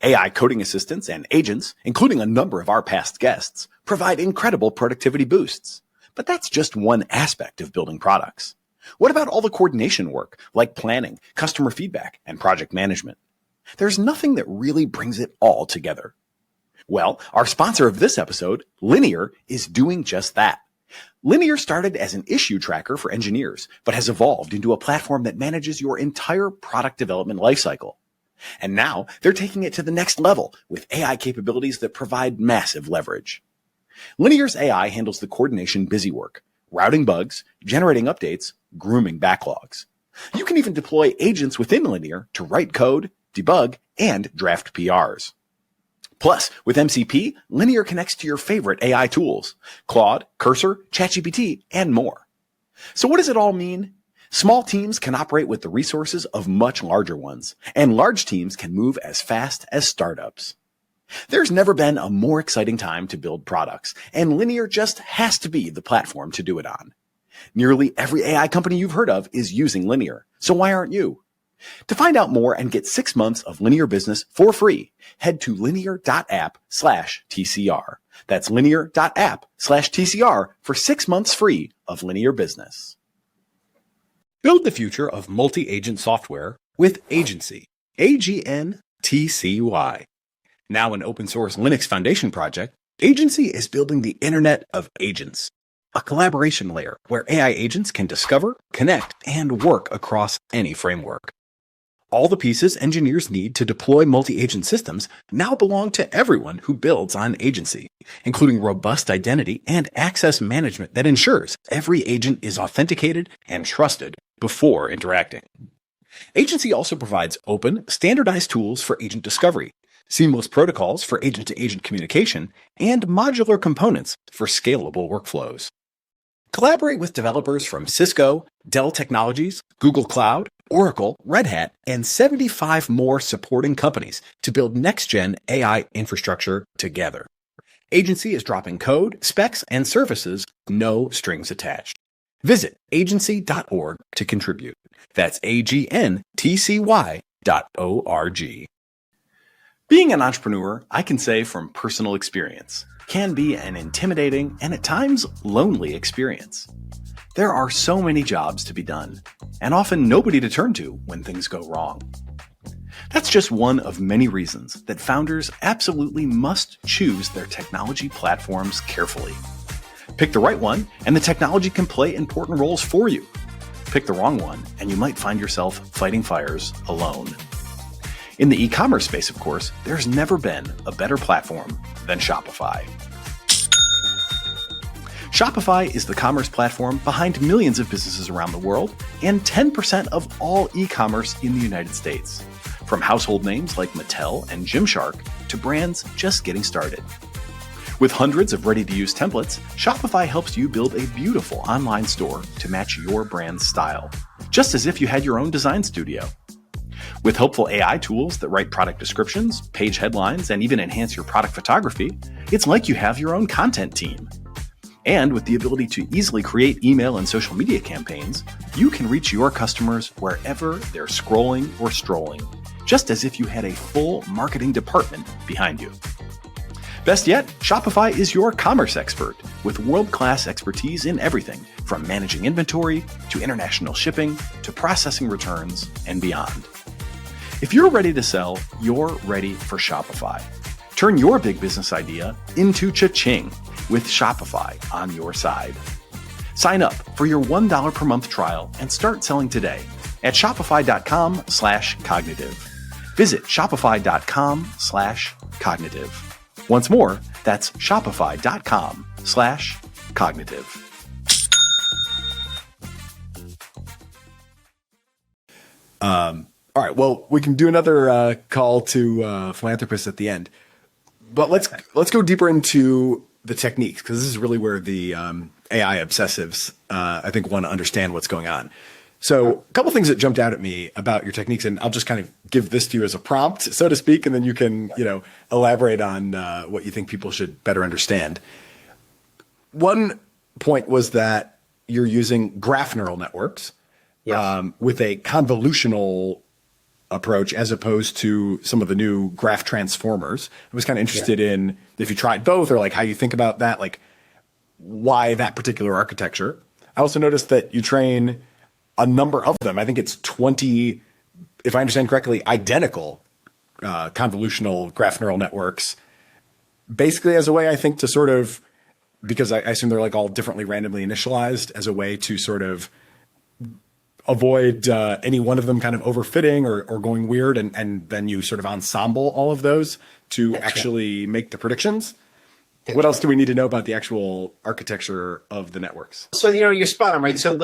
AI coding assistants and agents, including a number of our past guests, provide incredible productivity boosts. But that's just one aspect of building products. What about all the coordination work, like planning, customer feedback, and project management? There's nothing that really brings it all together. Well, our sponsor of this episode, Linear, is doing just that. Linear started as an issue tracker for engineers, but has evolved into a platform that manages your entire product development lifecycle. And now they're taking it to the next level with AI capabilities that provide massive leverage. Linear's AI handles the coordination busy work, routing bugs, generating updates, grooming backlogs. You can even deploy agents within Linear to write code, debug, and draft PRs. Plus, with MCP, Linear connects to your favorite AI tools, Claude, Cursor, ChatGPT, and more. So what does it all mean? Small teams can operate with the resources of much larger ones, and large teams can move as fast as startups. There's never been a more exciting time to build products, and Linear just has to be the platform to do it on. Nearly every AI company you've heard of is using Linear, so why aren't you? To find out more and get 6 months of Linear Business for free, head to linear.app/TCR. That's linear.app/TCR for 6 months free of Linear Business. Build the future of multi-agent software with AGNTCY, AGNTCY. Now an open source Linux Foundation project, AGNTCY is building the Internet of Agents, a collaboration layer where AI agents can discover, connect, and work across any framework. All the pieces engineers need to deploy multi-agent systems now belong to everyone who builds on AGNTCY, including robust identity and access management that ensures every agent is authenticated and trusted before interacting. AGNTCY also provides open, standardized tools for agent discovery, seamless protocols for agent-to-agent communication, and modular components for scalable workflows. Collaborate with developers from Cisco, Dell Technologies, Google Cloud, Oracle, Red Hat, and 75 more supporting companies to build next-gen AI infrastructure together. AGNTCY is dropping code, specs, and services, no strings attached. Visit agency.org to contribute. That's AGNTCY.org. Being an entrepreneur, I can say from personal experience, can be an intimidating and at times lonely experience. There are so many jobs to be done, and often nobody to turn to when things go wrong. That's just one of many reasons that founders absolutely must choose their technology platforms carefully. Pick the right one, and the technology can play important roles for you. Pick the wrong one, and you might find yourself fighting fires alone. In the e-commerce space, of course, there's never been a better platform than Shopify. Shopify is the commerce platform behind millions of businesses around the world and 10% of all e-commerce in the United States, from household names like Mattel and Gymshark to brands just getting started. With hundreds of ready-to-use templates, Shopify helps you build a beautiful online store to match your brand's style, just as if you had your own design studio. With helpful AI tools that write product descriptions, page headlines, and even enhance your product photography, it's like you have your own content team. And with the ability to easily create email and social media campaigns, you can reach your customers wherever they're scrolling or strolling, just as if you had a full marketing department behind you. Best yet, Shopify is your commerce expert with world-class expertise in everything from managing inventory to international shipping to processing returns and beyond. If you're ready to sell, you're ready for Shopify. Turn your big business idea into cha-ching with Shopify on your side. Sign up for your $1 per month trial and start selling today at shopify.com/cognitive. Visit shopify.com/cognitive. Once more, that's shopify.com/cognitive. All right. Well, we can do another call to philanthropists at the end, but let's go deeper into the techniques, because this is really where the AI obsessives I think want to understand what's going on. So a couple things that jumped out at me about your techniques, and I'll just kind of give this to you as a prompt, so to speak, and then you can elaborate on what you think people should better understand. One point was that you're using graph neural networks with a convolutional approach as opposed to some of the new graph transformers. I was kind of interested in if you tried both, or like how you think about that, like why that particular architecture. I also noticed that you train a number of them. I think it's 20, if I understand correctly, identical convolutional graph neural networks, basically as a way, I think, to sort of because I assume they're like all differently randomly initialized as a way to sort of avoid any one of them kind of overfitting or going weird, and then you sort of ensemble all of those to actually make the predictions. What else do we need to know about the actual architecture of the networks? So, you're spot on, right? So,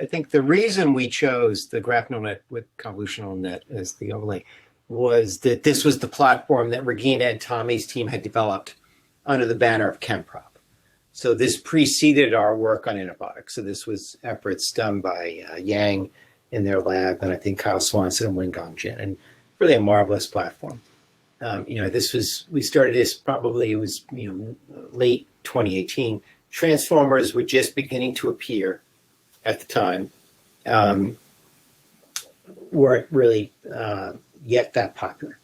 I think the reason we chose the graph neural net with convolutional net as the overlay was that this was the platform that Regina and Tommy's team had developed under the banner of ChemProp. So this preceded our work on antibiotics. So this was efforts done by Yang in their lab, and I think Kyle Swanson and Wingong Jin, and really a marvelous platform. We started this probably, it was, late 2018. Transformers were just beginning to appear at the time. Weren't really yet that popular.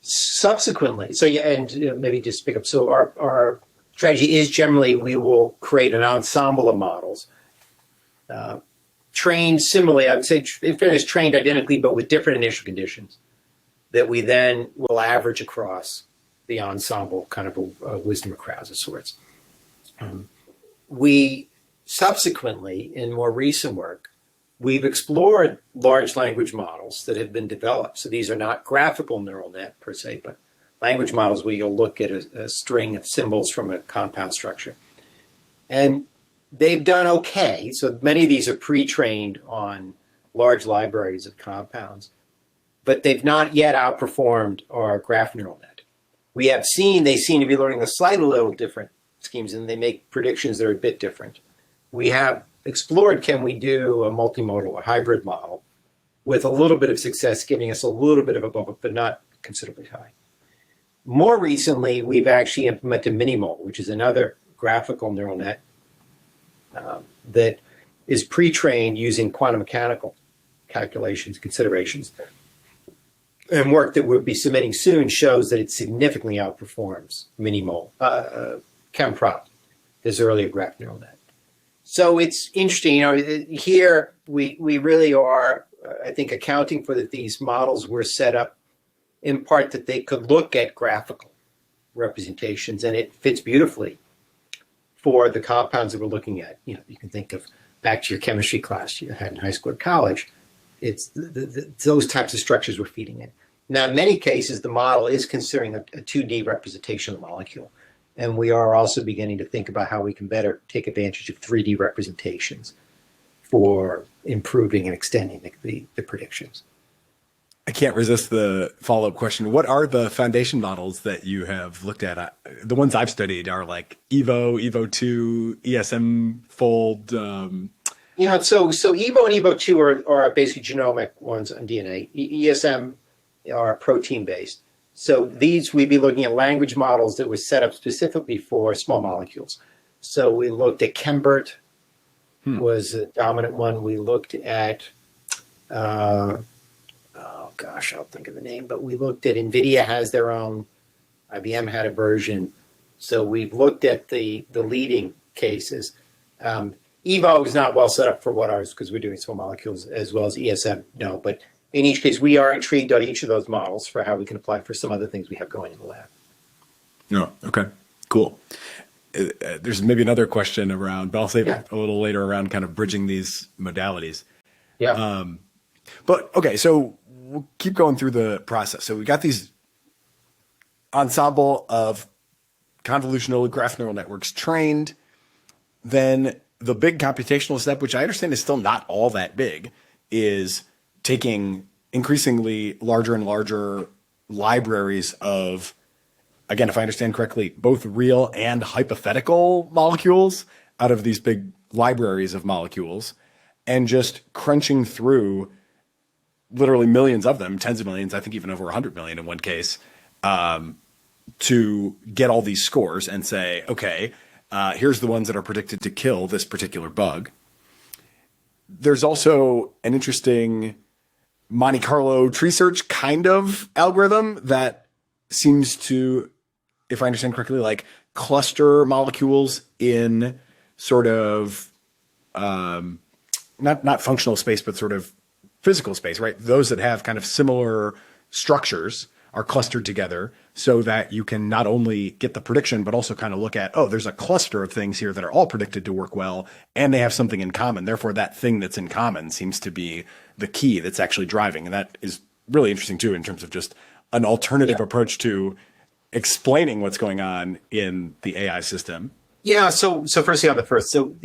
Subsequently, maybe just pick up. So our strategy is generally we will create an ensemble of models, trained similarly, I would say, in fairness, trained identically, but with different initial conditions, that we then will average across the ensemble, kind of a wisdom of crowds of sorts. We subsequently, in more recent work, we've explored large language models that have been developed. So these are not graphical neural net per se, but language models where you'll look at a string of symbols from a compound structure. And they've done okay. So many of these are pre-trained on large libraries of compounds, but they've not yet outperformed our graph neural net. They seem to be learning a slightly little different schemes, and they make predictions that are a bit different. We have explored, can we do a multimodal or hybrid model with a little bit of success, giving us a little bit of a bump, but not considerably high. More recently, we've actually implemented Minimol, which is another graphical neural net that is pre-trained using quantum mechanical calculations, considerations. And work that we'll be submitting soon shows that it significantly outperforms Minimol, ChemProp, this earlier graph neural net. So it's interesting, here we really are, I think, accounting for that these models were set up in part that they could look at graphical representations, and it fits beautifully for the compounds that we're looking at. You can think of back to your chemistry class you had in high school or college. It's those types of structures we're feeding in. Now, in many cases, the model is considering a 2D representation of the molecule. And we are also beginning to think about how we can better take advantage of 3D representations for improving and extending the predictions. I can't resist the follow-up question. What are the foundation models that you have looked at? The ones I've studied are like EVO, EVO2, ESM fold. So EVO and EVO2 are basically genomic ones on DNA. ESM are protein-based. So these, we'd be looking at language models that were set up specifically for small molecules. So we looked at ChemBert, was a dominant one. We looked at, I'll think of the name, but we looked at NVIDIA has their own, IBM had a version. So we've looked at the leading cases. EVO is not well set up for what ours, because we're doing small molecules, as well as ESM, no, but in each case, we are intrigued on each of those models for how we can apply for some other things we have going in the lab. Oh, okay, cool. There's maybe another question around, but I'll save it a little later, around kind of bridging these modalities. Yeah. But okay, so we'll keep going through the process. So we got these ensemble of convolutional graph neural networks trained. Then the big computational step, which I understand is still not all that big, is taking increasingly larger and larger libraries of, again, if I understand correctly, both real and hypothetical molecules out of these big libraries of molecules, and just crunching through literally millions of them, tens of millions, I think even over 100 million in one case, to get all these scores and say, okay, here's the ones that are predicted to kill this particular bug. There's also an interesting Monte Carlo tree search kind of algorithm that seems to, if I understand correctly, like cluster molecules in sort of not functional space, but sort of physical space, right? Those that have kind of similar structures are clustered together so that you can not only get the prediction, but also kind of look at, oh, there's a cluster of things here that are all predicted to work well, and they have something in common. Therefore, that thing that's in common seems to be the key that's actually driving. And that is really interesting, too, in terms of just an alternative approach to explaining what's going on in the AI system. Yeah. So firstly on the first. So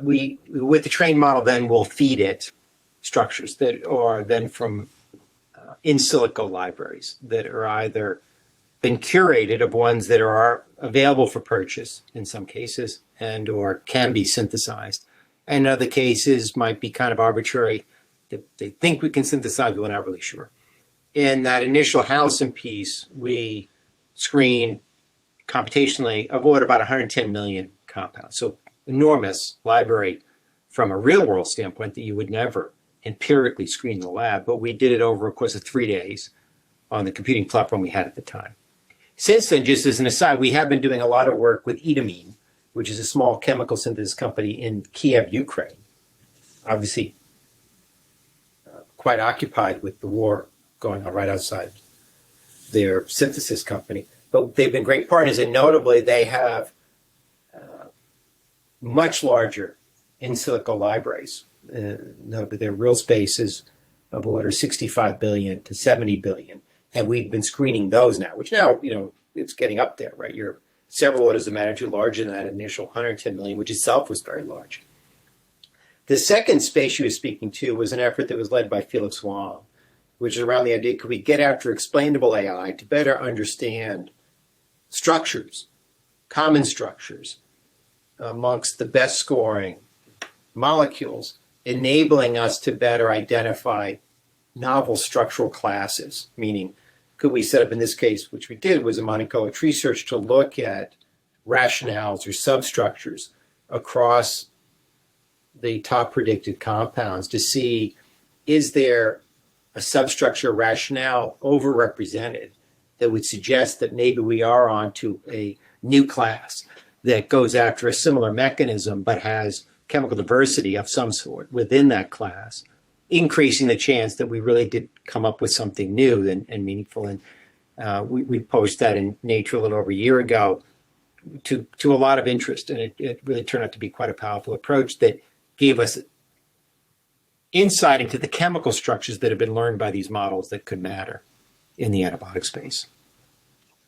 we with the trained model, then we'll feed it structures that are then from in silico libraries that are either been curated of ones that are available for purchase in some cases and or can be synthesized. And in other cases might be kind of arbitrary. They think we can synthesize, but we're not really sure. In that initial Halicin piece, we screen computationally of order about 110 million compounds. So enormous library from a real world standpoint that you would never empirically screen in the lab, but we did it over a course of 3 days on the computing platform we had at the time. Since then, just as an aside, we have been doing a lot of work with Etamine, which is a small chemical synthesis company in Kiev, Ukraine. Obviously, quite occupied with the war going on right outside their synthesis company. But they've been great partners, and notably, they have much larger in silico libraries. Notably, their real space is of order 65 billion to 70 billion. And we've been screening those now, which now, it's getting up there, right? You're several orders of magnitude larger than that initial 110 million, which itself was very large. The second space you were speaking to was an effort that was led by Felix Wang, which is around the idea, could we get after explainable AI to better understand structures, common structures, amongst the best scoring molecules, enabling us to better identify novel structural classes, meaning could we set up, in this case, which we did, was a Monte Carlo tree search to look at rationales or substructures across the top predicted compounds to see, is there a substructure rationale overrepresented that would suggest that maybe we are onto a new class that goes after a similar mechanism but has chemical diversity of some sort within that class, increasing the chance that we really did come up with something new and meaningful. And we posted that in Nature a little over a year ago to a lot of interest, and it really turned out to be quite a powerful approach that gave us insight into the chemical structures that have been learned by these models that could matter in the antibiotic space.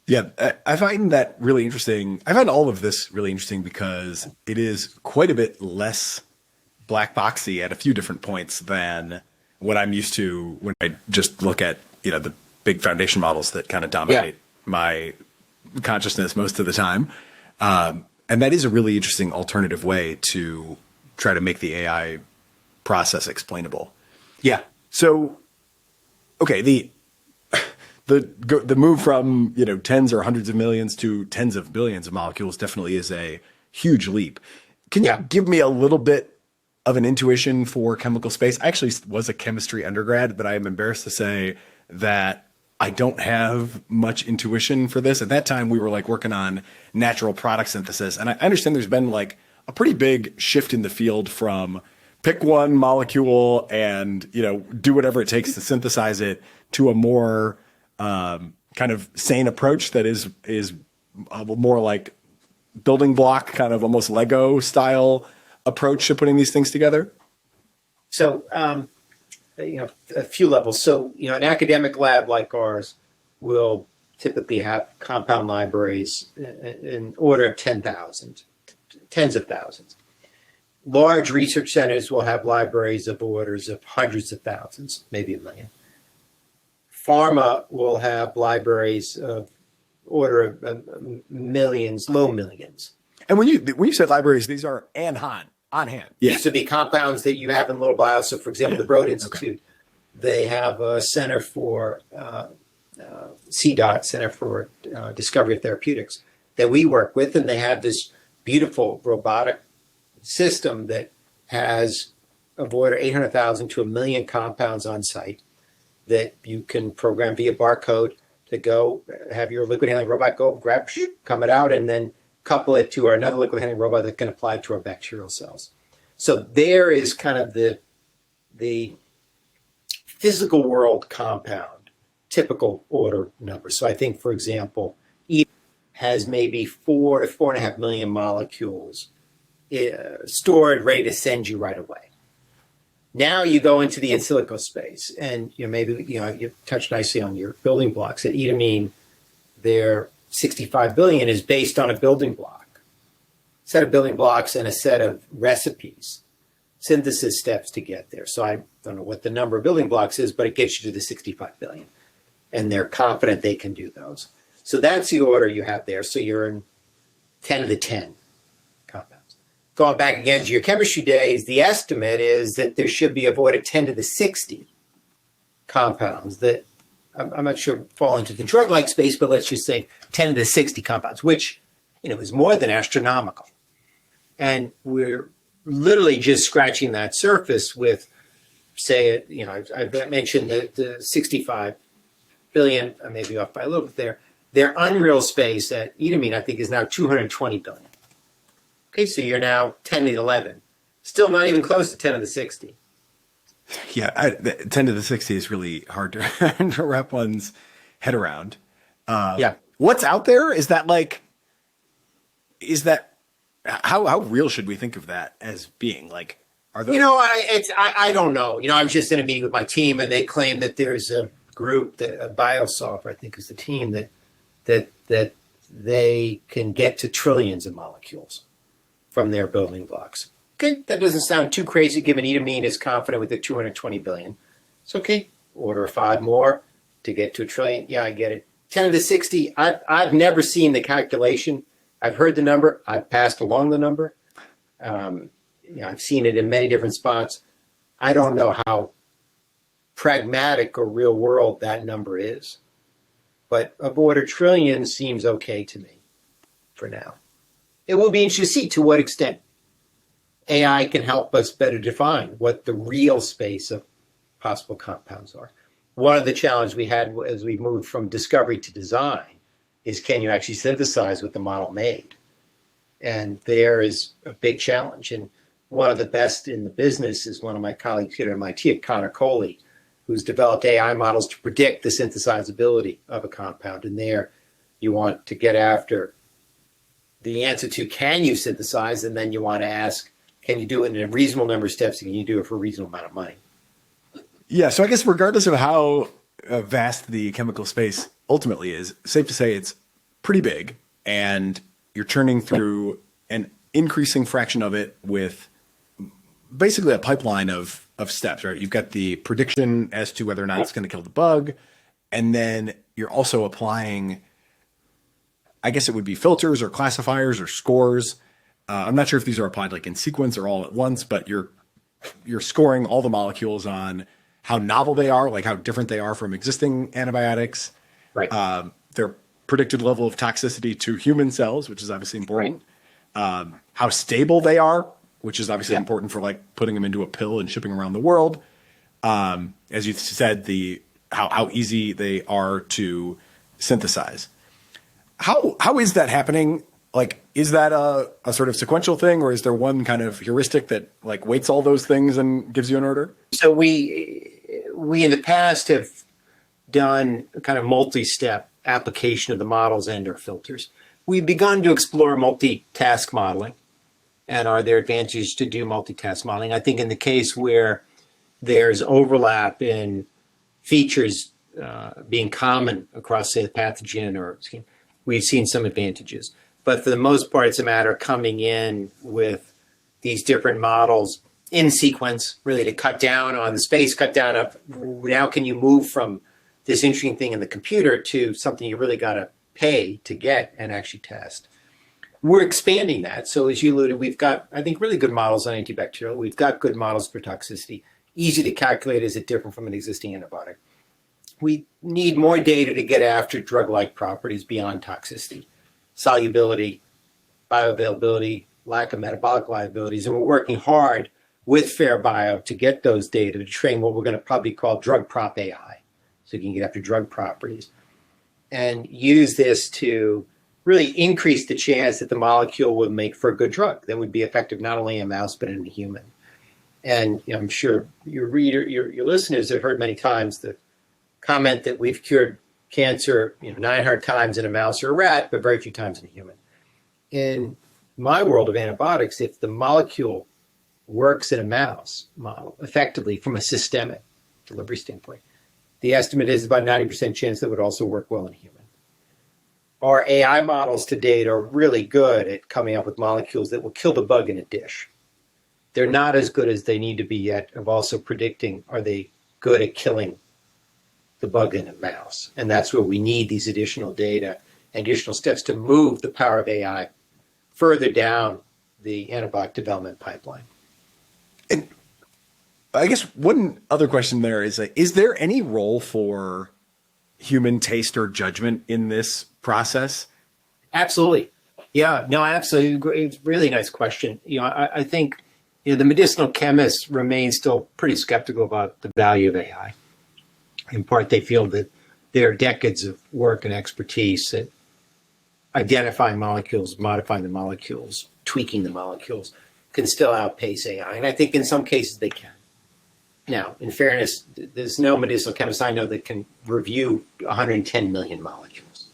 Yeah, I find that really interesting. I find all of this really interesting because it is quite a bit less black boxy at a few different points than what I'm used to when I just look at, the big foundation models that kind of dominate my consciousness most of the time. And that is a really interesting alternative way to try to make the AI process explainable. Yeah. So, okay, the move from, tens or hundreds of millions to tens of billions of molecules definitely is a huge leap. Can you give me a little bit of an intuition for chemical space? I actually was a chemistry undergrad, but I am embarrassed to say that I don't have much intuition for this. At that time, we were working on natural product synthesis. And I understand there's been a pretty big shift in the field from pick one molecule and, do whatever it takes to synthesize it to a more kind of sane approach that is more like building block, kind of almost Lego style approach to putting these things together? So, a few levels. So, an academic lab like ours will typically have compound libraries in order of 10,000, tens of thousands. Large research centers will have libraries of orders of hundreds of thousands, maybe a million. Pharma will have libraries of order of millions, low millions. And when you said libraries, these are on hand. Yeah. These would be compounds that you have in little bios. So, for example, the Broad Institute, they have a center for CDOT, Center for Discovery of Therapeutics, that we work with, and they have this beautiful robotic system that has of order 800,000 to 1 million compounds on site that you can program via barcode to go have your liquid handling robot go grab, come it out, and then couple it to another liquid handling robot that can apply it to our bacterial cells. So there is kind of the physical world compound typical order number. So I think, for example, E has maybe 4 to 4.5 million molecules stored, ready to send you right away. Now you go into the in silico space, and maybe you touched nicely on your building blocks. At Edamine, their 65 billion is based on a building block, set of building blocks, and a set of recipes, synthesis steps to get there. So I don't know what the number of building blocks is, but it gets you to the 65 billion, and they're confident they can do those. So that's the order you have there. So you're in 10 to the 10 compounds. Going back again to your chemistry days, the estimate is that there should be avoided 10 to the 60 compounds that I'm not sure fall into the drug-like space, but let's just say 10 to the 60 compounds, which is more than astronomical. And we're literally just scratching that surface with, say, I've mentioned the 65 billion, I may be off by a little bit there. Their unreal space at Edamine, I think, is now 220 billion. Okay, so you're now 10 to the 11. Still not even close to 10 to the 60. Yeah, 10 to the 60 is really hard to wrap one's head around. Yeah. What's out there? How real should we think of that as being? Like, are those? I don't know. I was just in a meeting with my team, and they claim that there's a group, that BioSoft, I think, is the team that they can get to trillions of molecules from their building blocks. Okay, that doesn't sound too crazy, given Edamine is confident with the 220 billion. It's okay. Order 5 more to get to a trillion. Yeah, I get it. 10 to the 60, I've never seen the calculation. I've heard the number. I've passed along the number. I've seen it in many different spots. I don't know how pragmatic or real world that number is. But of order trillion seems okay to me for now. It will be interesting to see to what extent AI can help us better define what the real space of possible compounds are. One of the challenges we had as we moved from discovery to design is, can you actually synthesize what the model made? And there is a big challenge. And one of the best in the business is one of my colleagues here at MIT, Connor Coley, who's developed AI models to predict the synthesizability of a compound. And there you want to get after the answer to, can you synthesize? And then you want to ask, can you do it in a reasonable number of steps? And can you do it for a reasonable amount of money? Yeah, so I guess regardless of how vast the chemical space ultimately is, safe to say it's pretty big, and you're churning through an increasing fraction of it with basically a pipeline of steps, right? You've got the prediction as to whether or not it's going to kill the bug, and then you're also applying, I guess it would be filters or classifiers or scores. I'm not sure if these are applied like in sequence or all at once, but you're scoring all the molecules on how novel they are, like how different they are from existing antibiotics. Right. Their predicted level of toxicity to human cells, which is obviously important. Right. How stable they are, which is obviously important for like putting them into a pill and shipping around the world. As you said, how easy they are to synthesize. How is that happening? Like, is that a sort of sequential thing, or is there one kind of heuristic that like weights all those things and gives you an order? So we in the past have done a kind of multi-step application of the models and our filters. We've begun to explore multitask modeling, and are there advantages to do multitask modeling? I think in the case where there's overlap in features being common across, say, the pathogen or skin, we've seen some advantages. But for the most part, it's a matter of coming in with these different models in sequence, really to cut down on the space, cut down of now can you move from this interesting thing in the computer to something you really got to pay to get and actually test. We're expanding that. So as you alluded, we've got, I think, really good models on antibacterial. We've got good models for toxicity. Easy to calculate, is it different from an existing antibiotic? We need more data to get after drug-like properties beyond toxicity. Solubility, bioavailability, lack of metabolic liabilities, and we're working hard with FairBio to get those data to train what we're going to probably call drug prop AI, so you can get after drug properties, and use this to really increase the chance that the molecule would make for a good drug that would be effective not only in a mouse but in a human. And I'm sure your listeners have heard many times the comment that we've cured cancer 900 times in a mouse or a rat, but very few times in a human. In my world of antibiotics, if the molecule works in a mouse model effectively from a systemic delivery standpoint, the estimate is about 90% chance that it would also work well in a human. Our AI models to date are really good at coming up with molecules that will kill the bug in a dish. They're not as good as they need to be yet of also predicting, are they good at killing the bug in a mouse? And that's where we need these additional data and additional steps to move the power of AI further down the antibiotic development pipeline. And I guess one other question there is there any role for human taste or judgment in this process? Absolutely. Yeah, no, absolutely. It's a really nice question. I think the medicinal chemists remain still pretty skeptical about the value of AI. In part, they feel that their decades of work and expertise at identifying molecules, modifying the molecules, tweaking the molecules can still outpace AI. And I think in some cases they can. Now, in fairness, there's no medicinal chemist I know that can review 110 million molecules.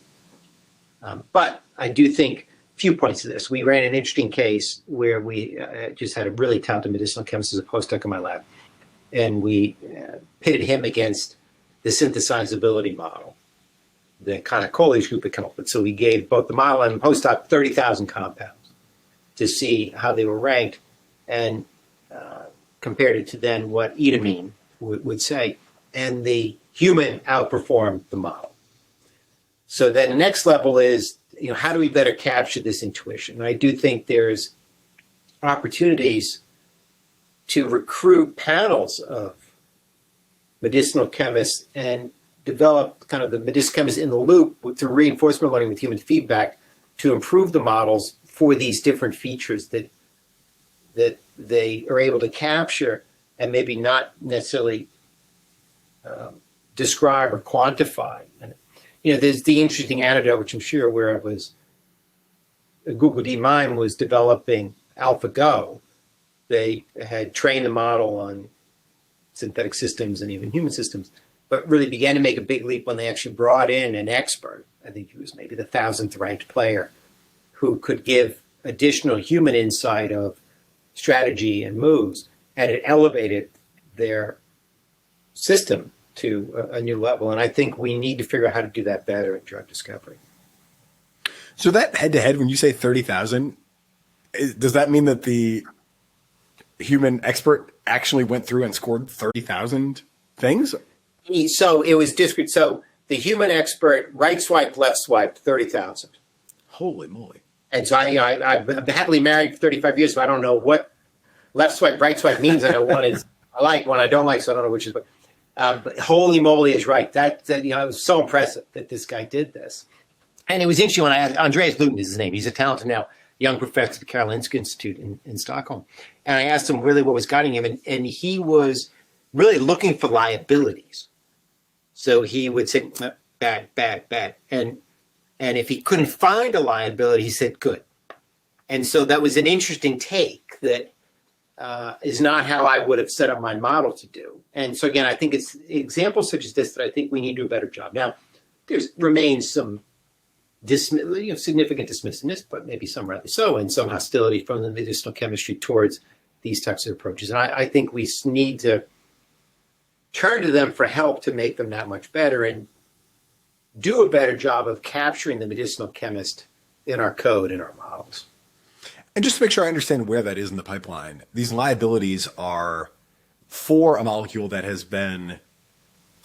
But I do think a few points to this. We ran an interesting case where we just had a really talented medicinal chemist as a postdoc in my lab. And we pitted him against the synthesizability model, the kind of Coley's group had come up with. So we gave both the model and the postdoc 30,000 compounds to see how they were ranked and compared it to then what etamine would say. And the human outperformed the model. So then the next level is, how do we better capture this intuition? And I do think there's opportunities to recruit panels of medicinal chemists and develop kind of the medicinal chemists in the loop through reinforcement learning with human feedback to improve the models for these different features that they are able to capture and maybe not necessarily describe or quantify. And, there's the interesting anecdote, which I'm sure you're aware of, was Google DeepMind was developing AlphaGo. They had trained the model on synthetic systems and even human systems, but really began to make a big leap when they actually brought in an expert. I think he was maybe the 1,000th ranked player who could give additional human insight of strategy and moves, and it elevated their system to a new level. And I think we need to figure out how to do that better in drug discovery. So that head-to-head, when you say 30,000, does that mean that the human expert actually went through and scored 30,000 things? So it was discrete. So the human expert right swiped, left swiped 30,000. Holy moly. And so I've been happily married for 35 years, so I don't know what left swipe, right swipe means. I know one is I like, one I don't like, so I don't know which is what. But holy moly is right. That it was so impressive that this guy did this. And it was interesting when I asked, Andreas Luton is his name. He's a talented now young professor at the Karolinska Institute in Stockholm. And I asked him really what was guiding him, and he was really looking for liabilities. So he would say, bad, bad, bad. And if he couldn't find a liability, he said, good. And so that was an interesting take that is not how I would have set up my model to do. And so again, I think it's examples such as this that I think we need to do a better job. Now, there remains some significant dismissiveness, but maybe some rather so, and some hostility from the medicinal chemistry towards these types of approaches. And I think we need to turn to them for help to make them that much better and do a better job of capturing the medicinal chemist in our code, in our models. And just to make sure I understand where that is in the pipeline, these liabilities are for a molecule that has been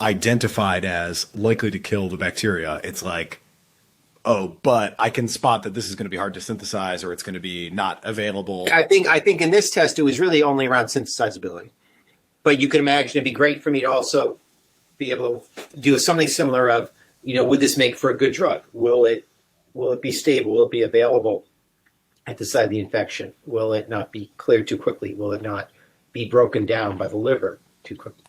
identified as likely to kill the bacteria. It's like, oh, but I can spot that this is going to be hard to synthesize or it's going to be not available. I think in this test, it was really only around synthesizability. But you can imagine it'd be great for me to also be able to do something similar of, would this make for a good drug? Will it be stable? Will it be available at the site of the infection? Will it not be cleared too quickly? Will it not be broken down by the liver too quickly?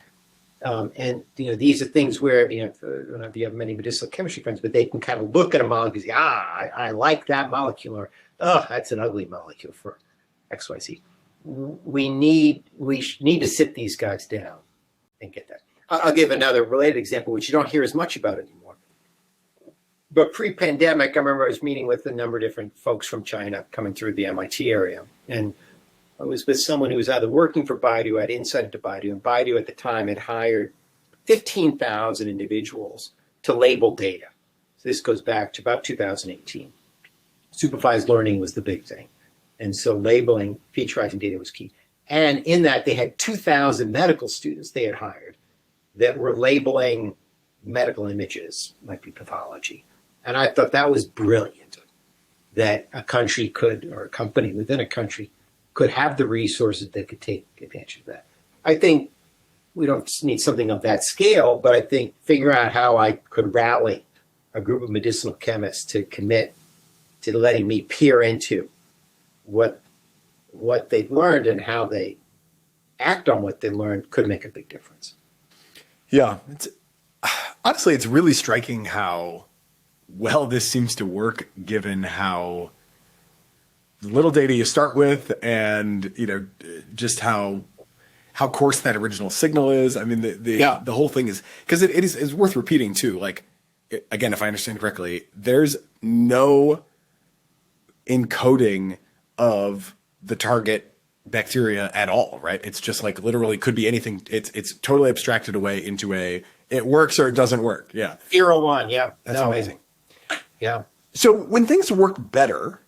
And these are things where you have many medicinal chemistry friends, but they can kind of look at a molecule and say, I like that molecule, or that's an ugly molecule for XYZ. We need to sit these guys down and get that. I'll give another related example, which you don't hear as much about anymore. But pre-pandemic, I remember I was meeting with a number of different folks from China coming through the MIT area. And I was with someone who was either working for Baidu, had insight into Baidu, and Baidu at the time had hired 15,000 individuals to label data. So this goes back to about 2018. Supervised learning was the big thing. And so labeling, featurizing data was key. And in that, they had 2,000 medical students they had hired that were labeling medical images, might be pathology. And I thought that was brilliant, that a country could, or a company within a country, could have the resources that could take advantage of that. I think we don't need something of that scale, but I think figuring out how I could rally a group of medicinal chemists to commit to letting me peer into what they've learned and how they act on what they learned could make a big difference. Yeah. Honestly, it's really striking how well this seems to work given how little data you start with and, just how coarse that original signal is. I mean, the whole thing is, because it is worth repeating too. Like, again, if I understand correctly, there's no encoding of the target bacteria at all, right? It's just like literally could be anything. It's totally abstracted away into it works or it doesn't work. Yeah. 0-1. Yeah. That's amazing. Yeah. So when things work better,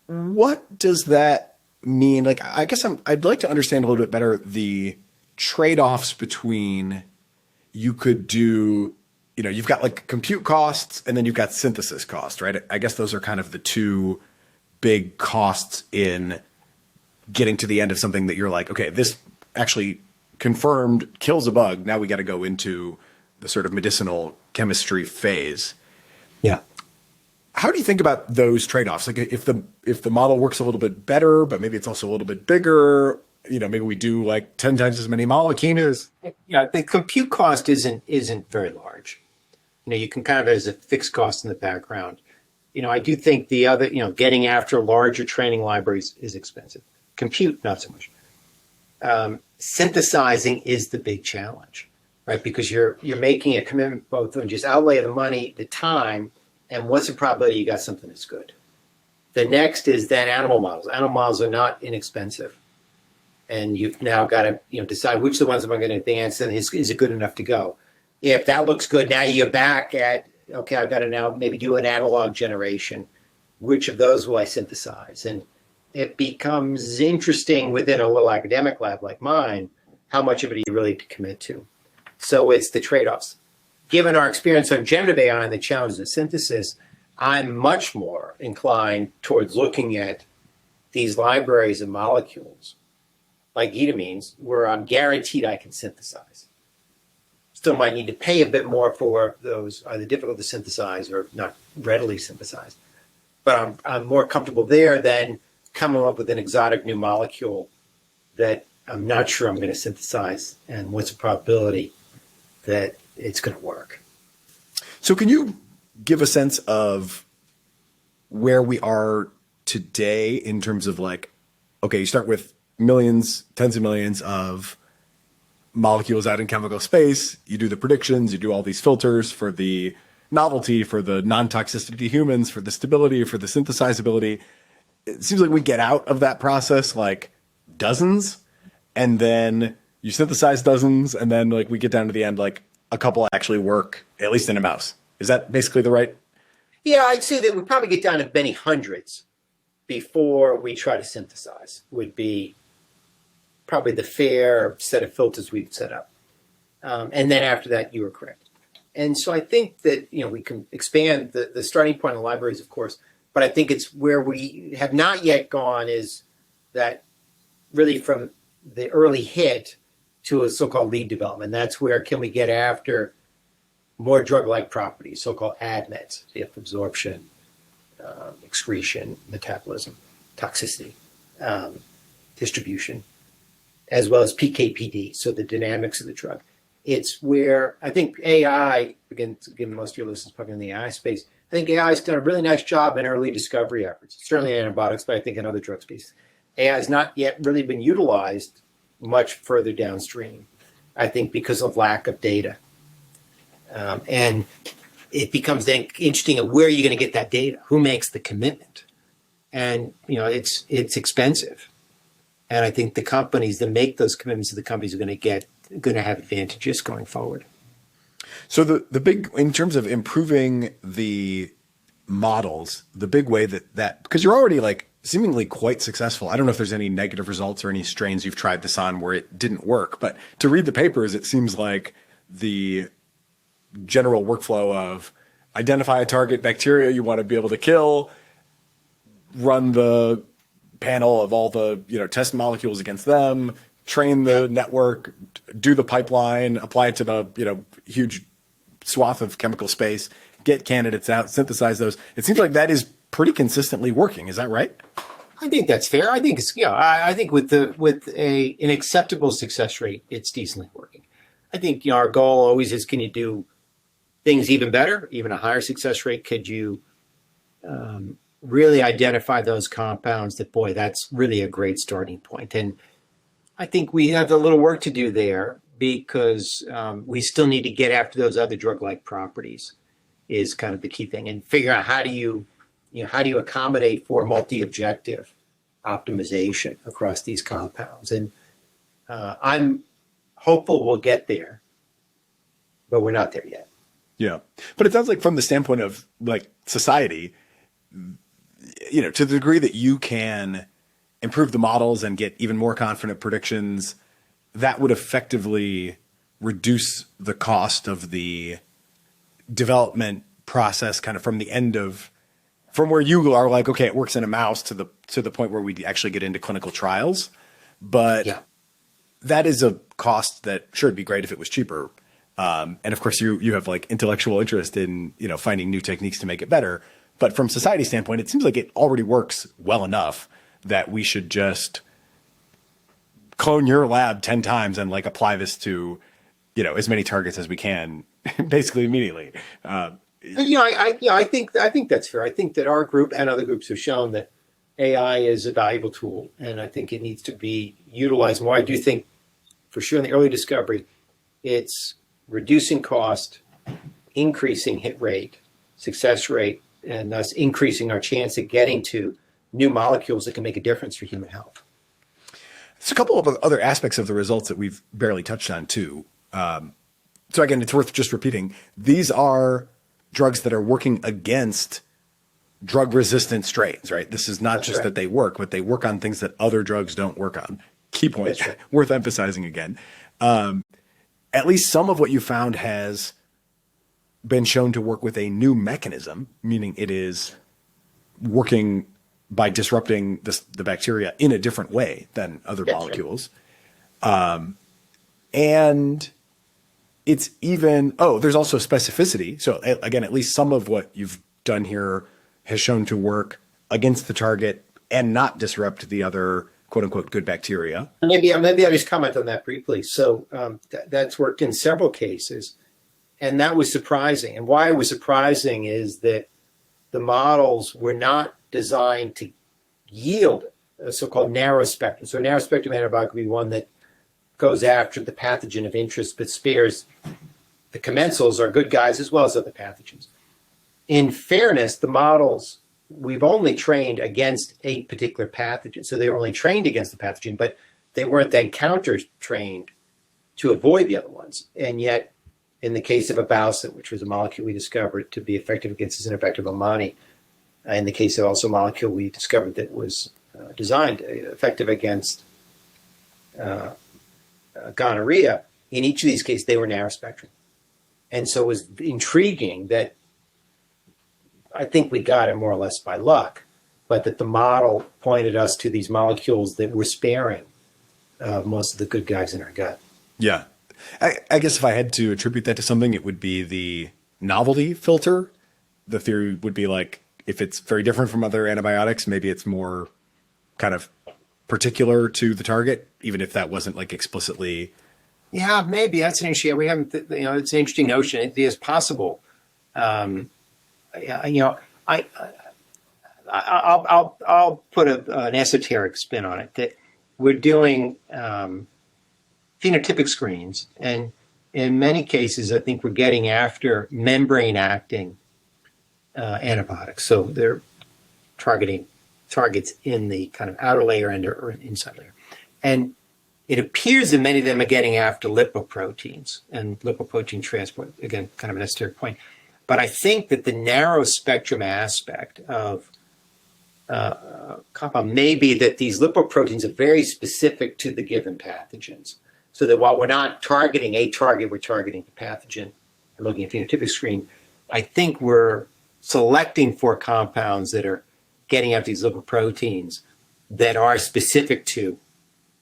what does that mean? Like, I guess I'd like to understand a little bit better the trade-offs between you could do, you've got like compute costs and then you've got synthesis cost, right? I guess those are kind of the two big costs in getting to the end of something that you're like, okay, this actually confirmed kills a bug. Now we got to go into the sort of medicinal chemistry phase. Yeah. How do you think about those trade-offs? Like if the model works a little bit better, but maybe it's also a little bit bigger, maybe we do like 10 times as many molecules. Yeah, the compute cost isn't very large. You can kind of as a fixed cost in the background. I do think the other, getting after larger training libraries is expensive. Compute, not so much. Synthesizing is the big challenge, right? Because you're making a commitment both on just outlay of the money, the time, and what's the probability you got something that's good. The next is then animal models. Animal models are not inexpensive. And you've now got to decide which of the ones am I going to advance and is it good enough to go. If that looks good, now you're back at, okay, I've got to now maybe do an analog generation. Which of those will I synthesize? And it becomes interesting within a little academic lab like mine, how much of it are you really to commit to? So it's the trade-offs. Given our experience on generative AI and the challenges of synthesis, I'm much more inclined towards looking at these libraries of molecules, like etamines, where I'm guaranteed I can synthesize. Still might need to pay a bit more for those either difficult to synthesize or not readily synthesized. But I'm more comfortable there than coming up with an exotic new molecule that I'm not sure I'm going to synthesize and what's the probability that it's going to work. So can you give a sense of where we are today in terms of like, okay, you start with millions, tens of millions of molecules out in chemical space. You do the predictions, you do all these filters for the novelty, for the non-toxicity to humans, for the stability, for the synthesizability. It seems like we get out of that process like dozens, and then you synthesize dozens, and then like we get down to the end, like a couple actually work, at least in a mouse. Is that basically the right? Yeah, I'd say that we probably get down to many hundreds before we try to synthesize, would be probably the fair set of filters we'd set up. And then after that, you were correct. And so I think that, we can expand the starting point of libraries, of course, but I think it's where we have not yet gone is that really from the early hit to a so-called lead development. That's where can we get after more drug-like properties, so-called ADMETs, absorption, excretion, metabolism, toxicity, distribution, as well as PK/PD, so the dynamics of the drug. It's where I think AI, again, given most of your listeners probably in the AI space, I think AI has done a really nice job in early discovery efforts, certainly in antibiotics, but I think in other drug spaces. AI has not yet really been utilized much further downstream. I think because of lack of data. And it becomes then interesting of where are you going to get that data? Who makes the commitment? And, it's expensive. And I think the companies that make those commitments are the companies are going to have advantages going forward. So the big, in terms of improving the models, the big way that because you're already like seemingly quite successful. I don't know if there's any negative results or any strains you've tried this on where it didn't work, but to read the papers, it seems like the general workflow of identify a target bacteria you want to be able to kill, run the panel of all the test molecules against them, train the network, do the pipeline, apply it to the huge swath of chemical space, get candidates out, synthesize those. It seems like that is pretty consistently working. Is that right? I think that's fair. I think it's I think with an acceptable success rate, it's decently working. I think our goal always is, can you do things even better, even a higher success rate? Could you really identify those compounds that, boy, that's really a great starting point? And I think we have a little work to do there because we still need to get after those other drug-like properties is kind of the key thing, and figure out how do you accommodate for multi-objective optimization across these compounds. And I'm hopeful we'll get there, but we're not there yet. Yeah. But it sounds like from the standpoint of like society, to the degree that you can improve the models and get even more confident predictions, that would effectively reduce the cost of the development process kind of from where you are like, okay, it works in a mouse to the point where we actually get into clinical trials. But that is a cost that sure it'd be great if it was cheaper. And of course you have like intellectual interest in, finding new techniques to make it better. But from society standpoint, it seems like it already works well enough that we should just clone your lab 10 times and like apply this to, as many targets as we can basically immediately. I think that's fair. I think that our group and other groups have shown that AI is a valuable tool, and I think it needs to be utilized more. I do think, for sure, in the early discovery, it's reducing cost, increasing hit rate, success rate, and thus increasing our chance of getting to new molecules that can make a difference for human health. There's a couple of other aspects of the results that we've barely touched on too. So again, it's worth just repeating. These are drugs that are working against drug-resistant strains, right? This is not just that they work, but they work on things that other drugs don't work on. Key point, worth emphasizing again. At least some of what you found has been shown to work with a new mechanism, meaning it is working by disrupting the bacteria in a different way than other molecules. And it's even, there's also specificity. So again, at least some of what you've done here has shown to work against the target and not disrupt the other quote unquote good bacteria. Maybe I'll just comment on that briefly. So that's worked in several cases, and that was surprising. And why it was surprising is that the models were not designed to yield a so-called narrow spectrum. So a narrow spectrum antibiotic would be one that goes after the pathogen of interest, but spares the commensals are good guys as well as other pathogens. In fairness, the models, we've only trained against a particular pathogen. So they were only trained against the pathogen, but they weren't then counter-trained to avoid the other ones. And yet, in the case of abaucin, which was a molecule we discovered to be effective against this ineffective Omani, in the case of also a molecule we discovered that was designed effective against gonorrhea, in each of these cases, they were narrow spectrum. And so it was intriguing that I think we got it more or less by luck, but that the model pointed us to these molecules that were sparing most of the good guys in our gut. Yeah. I guess if I had to attribute that to something, it would be the novelty filter. The theory would be like, if it's very different from other antibiotics, maybe it's more kind of particular to the target, even if that wasn't like explicitly. Yeah, maybe that's an interesting. We haven't. It's an interesting notion. It is possible. I'll put an esoteric spin on it. That we're doing phenotypic screens. And in many cases, I think we're getting after membrane acting antibiotics. So they're targeting targets in the kind of outer layer and or inside layer. And it appears that many of them are getting after lipoproteins and lipoprotein transport, again, kind of an esoteric point. But I think that the narrow spectrum aspect of compound may be that these lipoproteins are very specific to the given pathogens. So that while we're not targeting a target, we're targeting the pathogen and looking at phenotypic screen. I think we're selecting for compounds that are getting at these lipoproteins that are specific to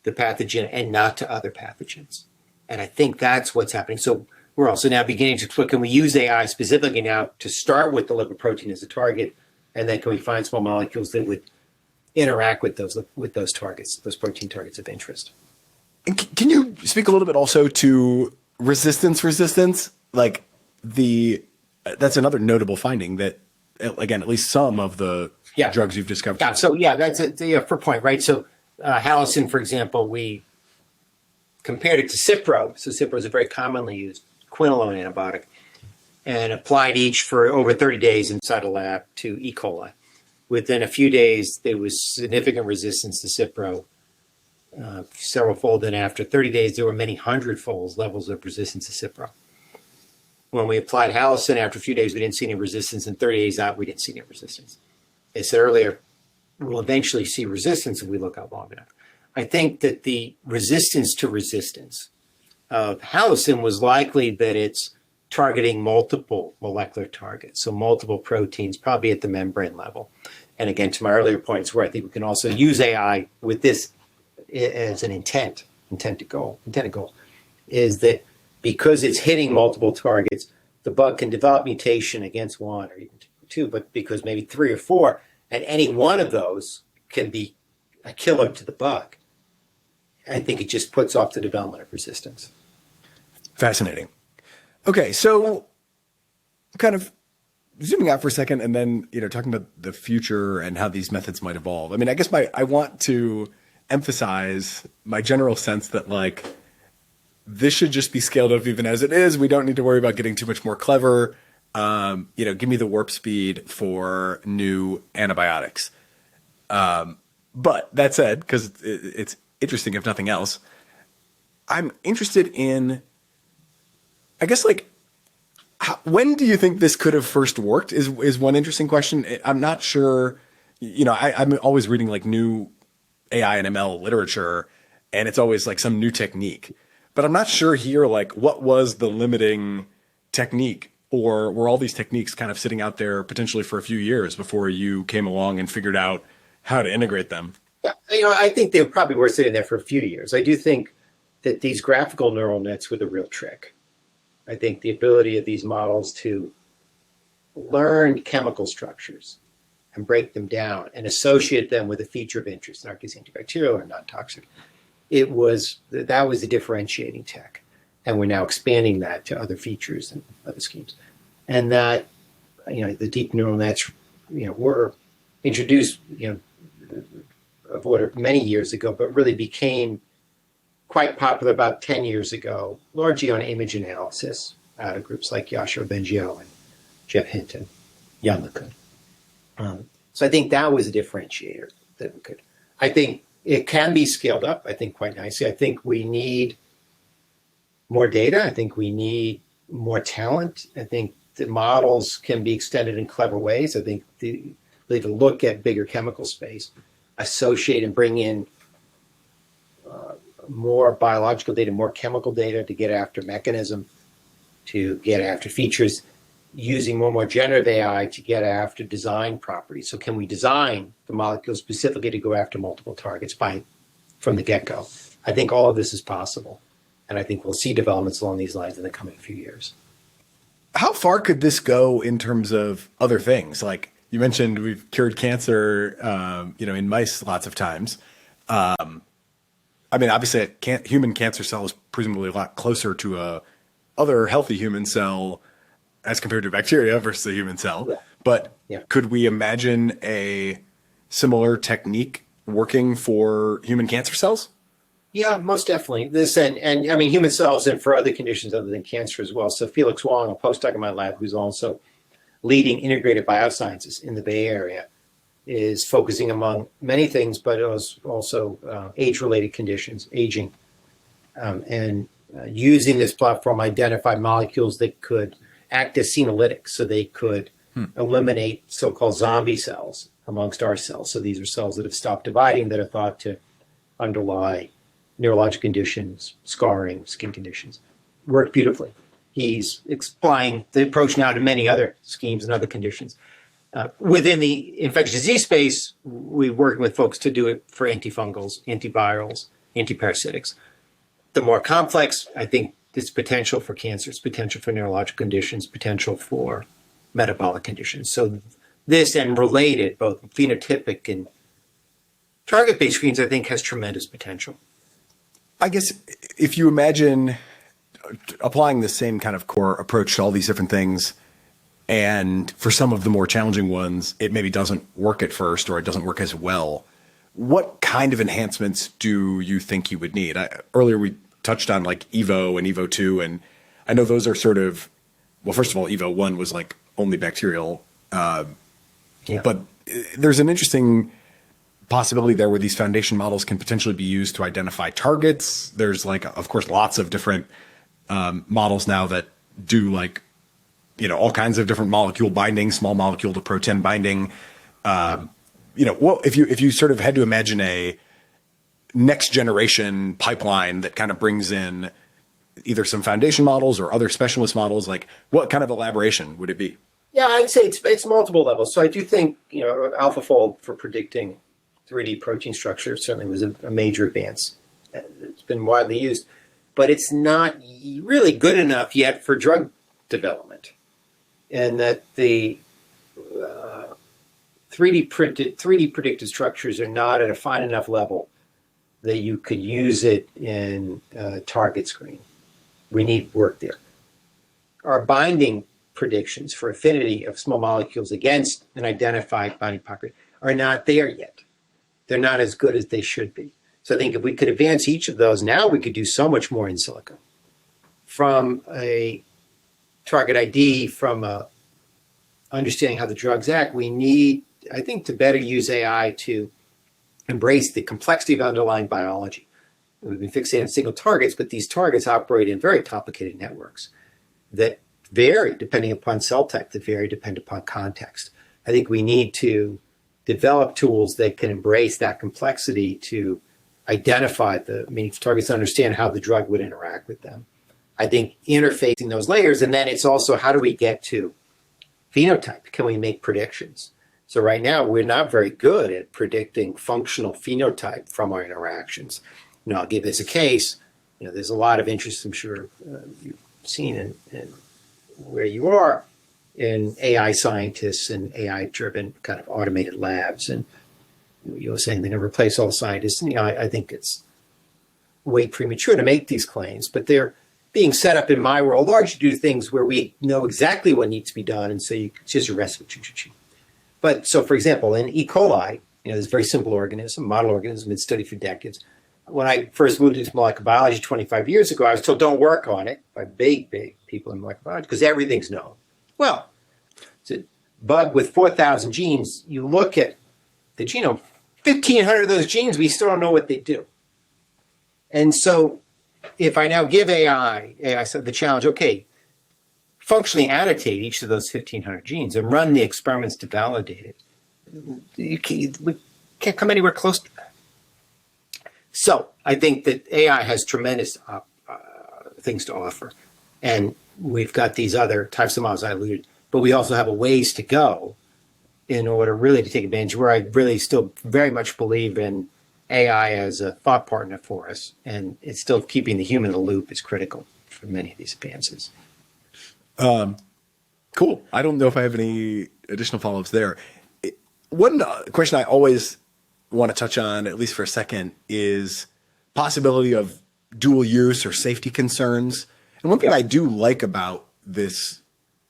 the pathogen and not to other pathogens. And I think that's what's happening. So we're also now beginning to look, can we use AI specifically now to start with the lipoprotein as a target, and then can we find small molecules that would interact with those targets, those protein targets of interest? And can you speak a little bit also to resistance? Like that's another notable finding that, again, at least some of the drugs you've discovered. Yeah, so that's a fair point, right? So Halicin, for example, we compared it to Cipro. So Cipro is a very commonly used quinolone antibiotic, and applied each for over 30 days inside a lab to E. coli. Within a few days, there was significant resistance to Cipro, several-fold, and after 30 days, there were many hundred-fold levels of resistance to Cipro. When we applied Halicin, after a few days, we didn't see any resistance, and 30 days out, we didn't see any resistance. As I said earlier, we'll eventually see resistance if we look out long enough. I think that the resistance to resistance of Halicin was likely that it's targeting multiple molecular targets, so multiple proteins, probably at the membrane level. And again, to my earlier points, where I think we can also use AI with this as an intended goal, is that because it's hitting multiple targets, the bug can develop mutation against one or even two, but because maybe three or four, and any one of those can be a killer to the bug, I think it just puts off the development of resistance. Fascinating. Okay, so kind of zooming out for a second and then, talking about the future and how these methods might evolve. I mean, I guess I want to emphasize my general sense that this should just be scaled up even as it is. We don't need to worry about getting too much more clever. Give me the warp speed for new antibiotics. But that said, because it's interesting, if nothing else, I'm interested in, I guess, when do you think this could have first worked is one interesting question. I'm not sure, I'm always reading new AI and ML literature, and it's always some new technique. But I'm not sure here, what was the limiting technique, or were all these techniques kind of sitting out there potentially for a few years before you came along and figured out how to integrate them? Yeah, I think they probably were sitting there for a few years. I do think that these graphical neural nets were the real trick. I think the ability of these models to learn chemical structures and break them down and associate them with a feature of interest, in our case, antibacterial or non-toxic, that was the differentiating tech. And we're now expanding that to other features and other schemes. And that, the deep neural nets, were introduced, many years ago, but really became quite popular about 10 years ago, largely on image analysis out of groups like Yashar Bengio and Jeff Hinton, Jan LeCun. So I think that was a differentiator that we could. I think it can be scaled up, I think, quite nicely. I think we need more data. I think we need more talent. I think the models can be extended in clever ways. I think they look at bigger chemical space, associate and bring in more biological data, more chemical data to get after mechanism, to get after features, using more generative AI to get after design properties. So can we design the molecule specifically to go after multiple targets from the get-go? I think all of this is possible. And I think we'll see developments along these lines in the coming few years. How far could this go in terms of other things? Like you mentioned, we've cured cancer, in mice lots of times. Obviously, a human cancer cell is presumably a lot closer to a other healthy human cell as compared to bacteria versus a human cell. Yeah. But could we imagine a similar technique working for human cancer cells? Yeah, most definitely. This and I mean human cells and for other conditions other than cancer as well. So Felix Wong, a postdoc in my lab, who's also leading integrated biosciences in the Bay Area, is focusing among many things, but also age-related conditions, aging, and using this platform identify molecules that could act as senolytics, so they could eliminate so-called zombie cells amongst our cells. So these are cells that have stopped dividing that are thought to underlie neurologic conditions, scarring, skin conditions. Work beautifully. He's applying the approach now to many other schemes and other conditions. Within the infectious disease space, we're working with folks to do it for antifungals, antivirals, antiparasitics. The more complex, I think, there's potential for cancers, potential for neurologic conditions, potential for metabolic conditions. So this and related, both phenotypic and target-based screens, I think, has tremendous potential. I guess if you imagine applying the same kind of core approach to all these different things, and for some of the more challenging ones, it maybe doesn't work at first or it doesn't work as well, what kind of enhancements do you think you would need? Earlier we touched on like Evo and Evo 2, and I know those are sort of, well, first of all, Evo 1 was like only bacterial, but there's an interesting possibility there where these foundation models can potentially be used to identify targets. There's like, of course, lots of different models now that do like, all kinds of different molecule binding, small molecule to protein binding. Well, if you sort of had to imagine a next generation pipeline that kind of brings in either some foundation models or other specialist models, like what kind of elaboration would it be? Yeah, I'd say it's multiple levels. So I do think, AlphaFold for predicting 3D protein structure certainly was a major advance. It's been widely used, but it's not really good enough yet for drug development. And that the 3D predicted structures are not at a fine enough level that you could use it in target screen. We need work there. Our binding predictions for affinity of small molecules against an identified binding pocket are not there yet. They're not as good as they should be. So I think if we could advance each of those, now we could do so much more in silico. From a target ID, from understanding how the drugs act, we need, I think, to better use AI to embrace the complexity of underlying biology. We've been fixated on single targets, but these targets operate in very complicated networks that vary depending upon cell type, that vary depending upon context. I think we need to develop tools that can embrace that complexity to identify the meaningful targets and understand how the drug would interact with them. I think interfacing those layers, and then it's also how do we get to phenotype? Can we make predictions? So right now we're not very good at predicting functional phenotype from our interactions. I'll give this a case. There's a lot of interest, I'm sure you've seen in where you are, in AI scientists and AI-driven kind of automated labs. And you were saying they're going to replace all scientists. And, I think it's way premature to make these claims, but they're being set up in my world largely to do things where we know exactly what needs to be done, and so it's just a recipe. But so, for example, in E. coli, this very simple organism, model organism, it's studied for decades. When I first moved into molecular biology 25 years ago, I was told don't work on it by big people in molecular biology because everything's known. Well, it's a bug with 4,000 genes. You look at the genome, 1,500 of those genes, we still don't know what they do. And so if I now give AI said the challenge, okay, functionally annotate each of those 1,500 genes and run the experiments to validate it, we can't come anywhere close to that. So I think that AI has tremendous things to offer. And we've got these other types of models I alluded, but we also have a ways to go in order really to take advantage where I really still very much believe in AI as a thought partner for us. And it's still keeping the human in the loop is critical for many of these advances. Cool. I don't know if I have any additional follow-ups there. One question I always want to touch on, at least for a second, is possibility of dual use or safety concerns. And one thing I do like about this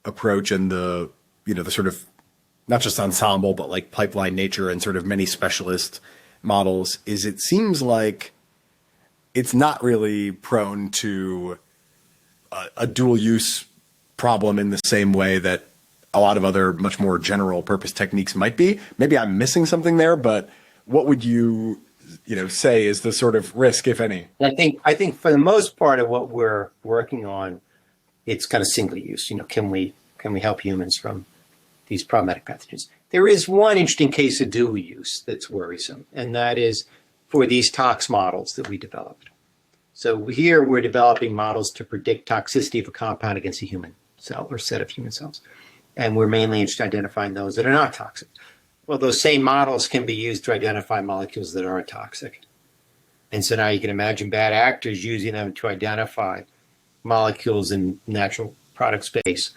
approach and the sort of not just ensemble, but like pipeline nature and sort of many specialist models is it seems like it's not really prone to a dual use problem in the same way that a lot of other much more general purpose techniques might be. Maybe I'm missing something there, but what would you say is the sort of risk, if any? I think for the most part of what we're working on, it's kind of single use. Can we help humans from these problematic pathogens? There is one interesting case of dual use that's worrisome, and that is for these tox models that we developed. So here we're developing models to predict toxicity of a compound against a human cell or set of human cells. And we're mainly interested in identifying those that are not toxic. Well, those same models can be used to identify molecules that are toxic. And so now you can imagine bad actors using them to identify molecules in natural product space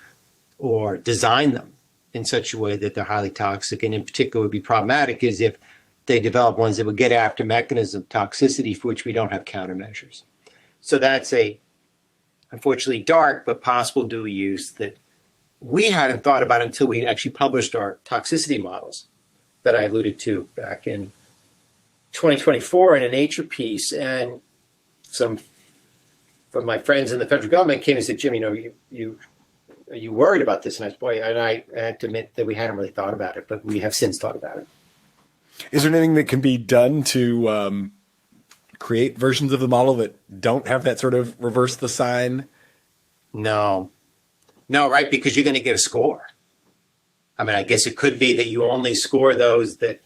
or design them in such a way that they're highly toxic. And in particular would be problematic is if they develop ones that would get after mechanisms of toxicity for which we don't have countermeasures. So that's a, unfortunately, dark but possible dual use that we hadn't thought about until we actually published our toxicity models that I alluded to back in 2024 in a Nature piece. And some from my friends in the federal government came and said, Jim, are you worried about this? And I had to admit that we hadn't really thought about it, but we have since thought about it. Is there anything that can be done to create versions of the model that don't have that sort of reverse the sign? No, right? Because you're going to get a score. I mean, I guess it could be that you only score those that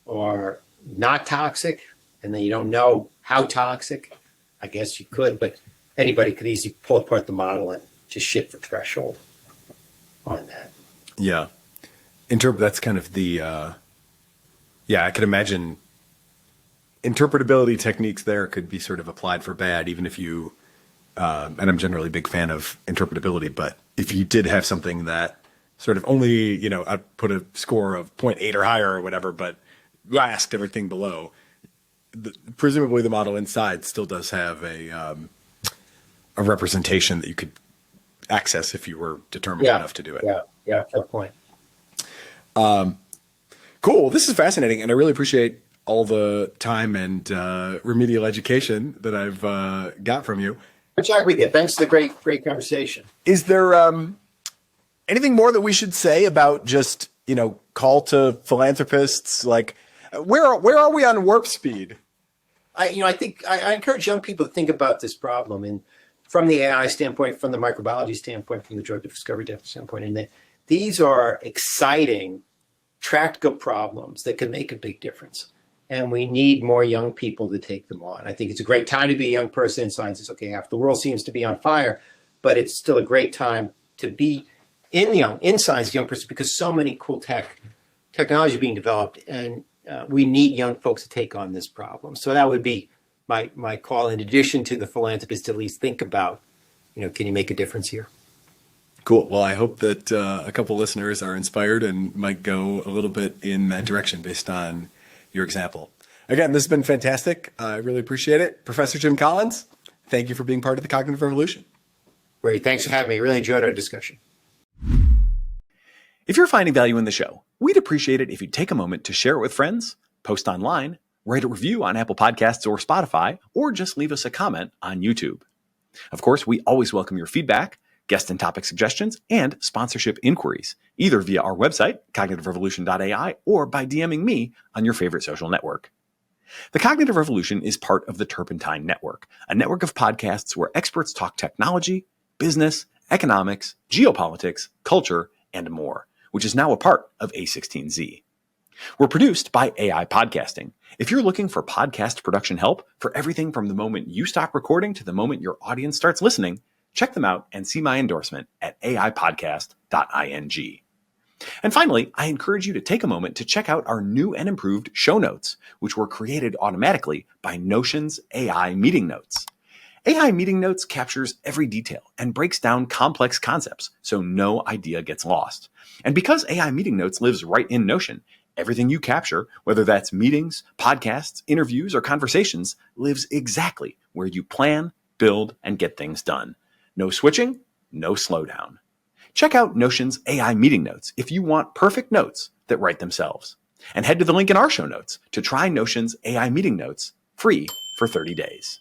are not toxic and then you don't know how toxic. I guess you could, but anybody could easily pull apart the model and just shift the threshold on that. Yeah. That's kind of the, I could imagine interpretability techniques there could be sort of applied for bad, even if you, and I'm generally a big fan of interpretability, but if you did have something that sort of only, I put a score of 0.8 or higher or whatever, but masked everything below, presumably the model inside still does have a representation that you could access if you were determined enough to do it. Yeah, fair point. Cool. This is fascinating, and I really appreciate all the time and remedial education that I've got from you. Good chat with you. Thanks for the great conversation. Is there anything more that we should say about just, call to philanthropists? Like, where are we on warp speed? I think I encourage young people to think about this problem and from the AI standpoint, from the microbiology standpoint, from the drug discovery standpoint, and these are exciting, practical problems that can make a big difference. And we need more young people to take them on. I think it's a great time to be a young person in science. It's okay, half the world seems to be on fire, but it's still a great time to be in science, young person, because so many cool technology being developed, and we need young folks to take on this problem. So that would be my call, in addition to the philanthropist, to at least think about, can you make a difference here? Cool. Well, I hope that a couple listeners are inspired and might go a little bit in that direction based on your example. Again, this has been fantastic. I really appreciate it. Professor Jim Collins, thank you for being part of the Cognitive Revolution. Great. Thanks for having me. Really enjoyed our discussion. If you're finding value in the show, we'd appreciate it if you'd take a moment to share it with friends, post online, write a review on Apple Podcasts or Spotify, or just leave us a comment on YouTube. Of course, we always welcome your feedback, guest and topic suggestions, and sponsorship inquiries, either via our website, cognitiverevolution.ai, or by DMing me on your favorite social network. The Cognitive Revolution is part of the Turpentine Network, a network of podcasts where experts talk technology, business, economics, geopolitics, culture, and more, which is now a part of A16Z. We're produced by AI Podcasting. If you're looking for podcast production help for everything from the moment you stop recording to the moment your audience starts listening, check them out and see my endorsement at aipodcast.ing. And finally, I encourage you to take a moment to check out our new and improved show notes, which were created automatically by Notion's AI Meeting Notes. AI Meeting Notes captures every detail and breaks down complex concepts so no idea gets lost. And because AI Meeting Notes lives right in Notion, everything you capture, whether that's meetings, podcasts, interviews, or conversations, lives exactly where you plan, build, and get things done. No switching, no slowdown. Check out Notion's AI Meeting Notes if you want perfect notes that write themselves. And head to the link in our show notes to try Notion's AI Meeting Notes free for 30 days.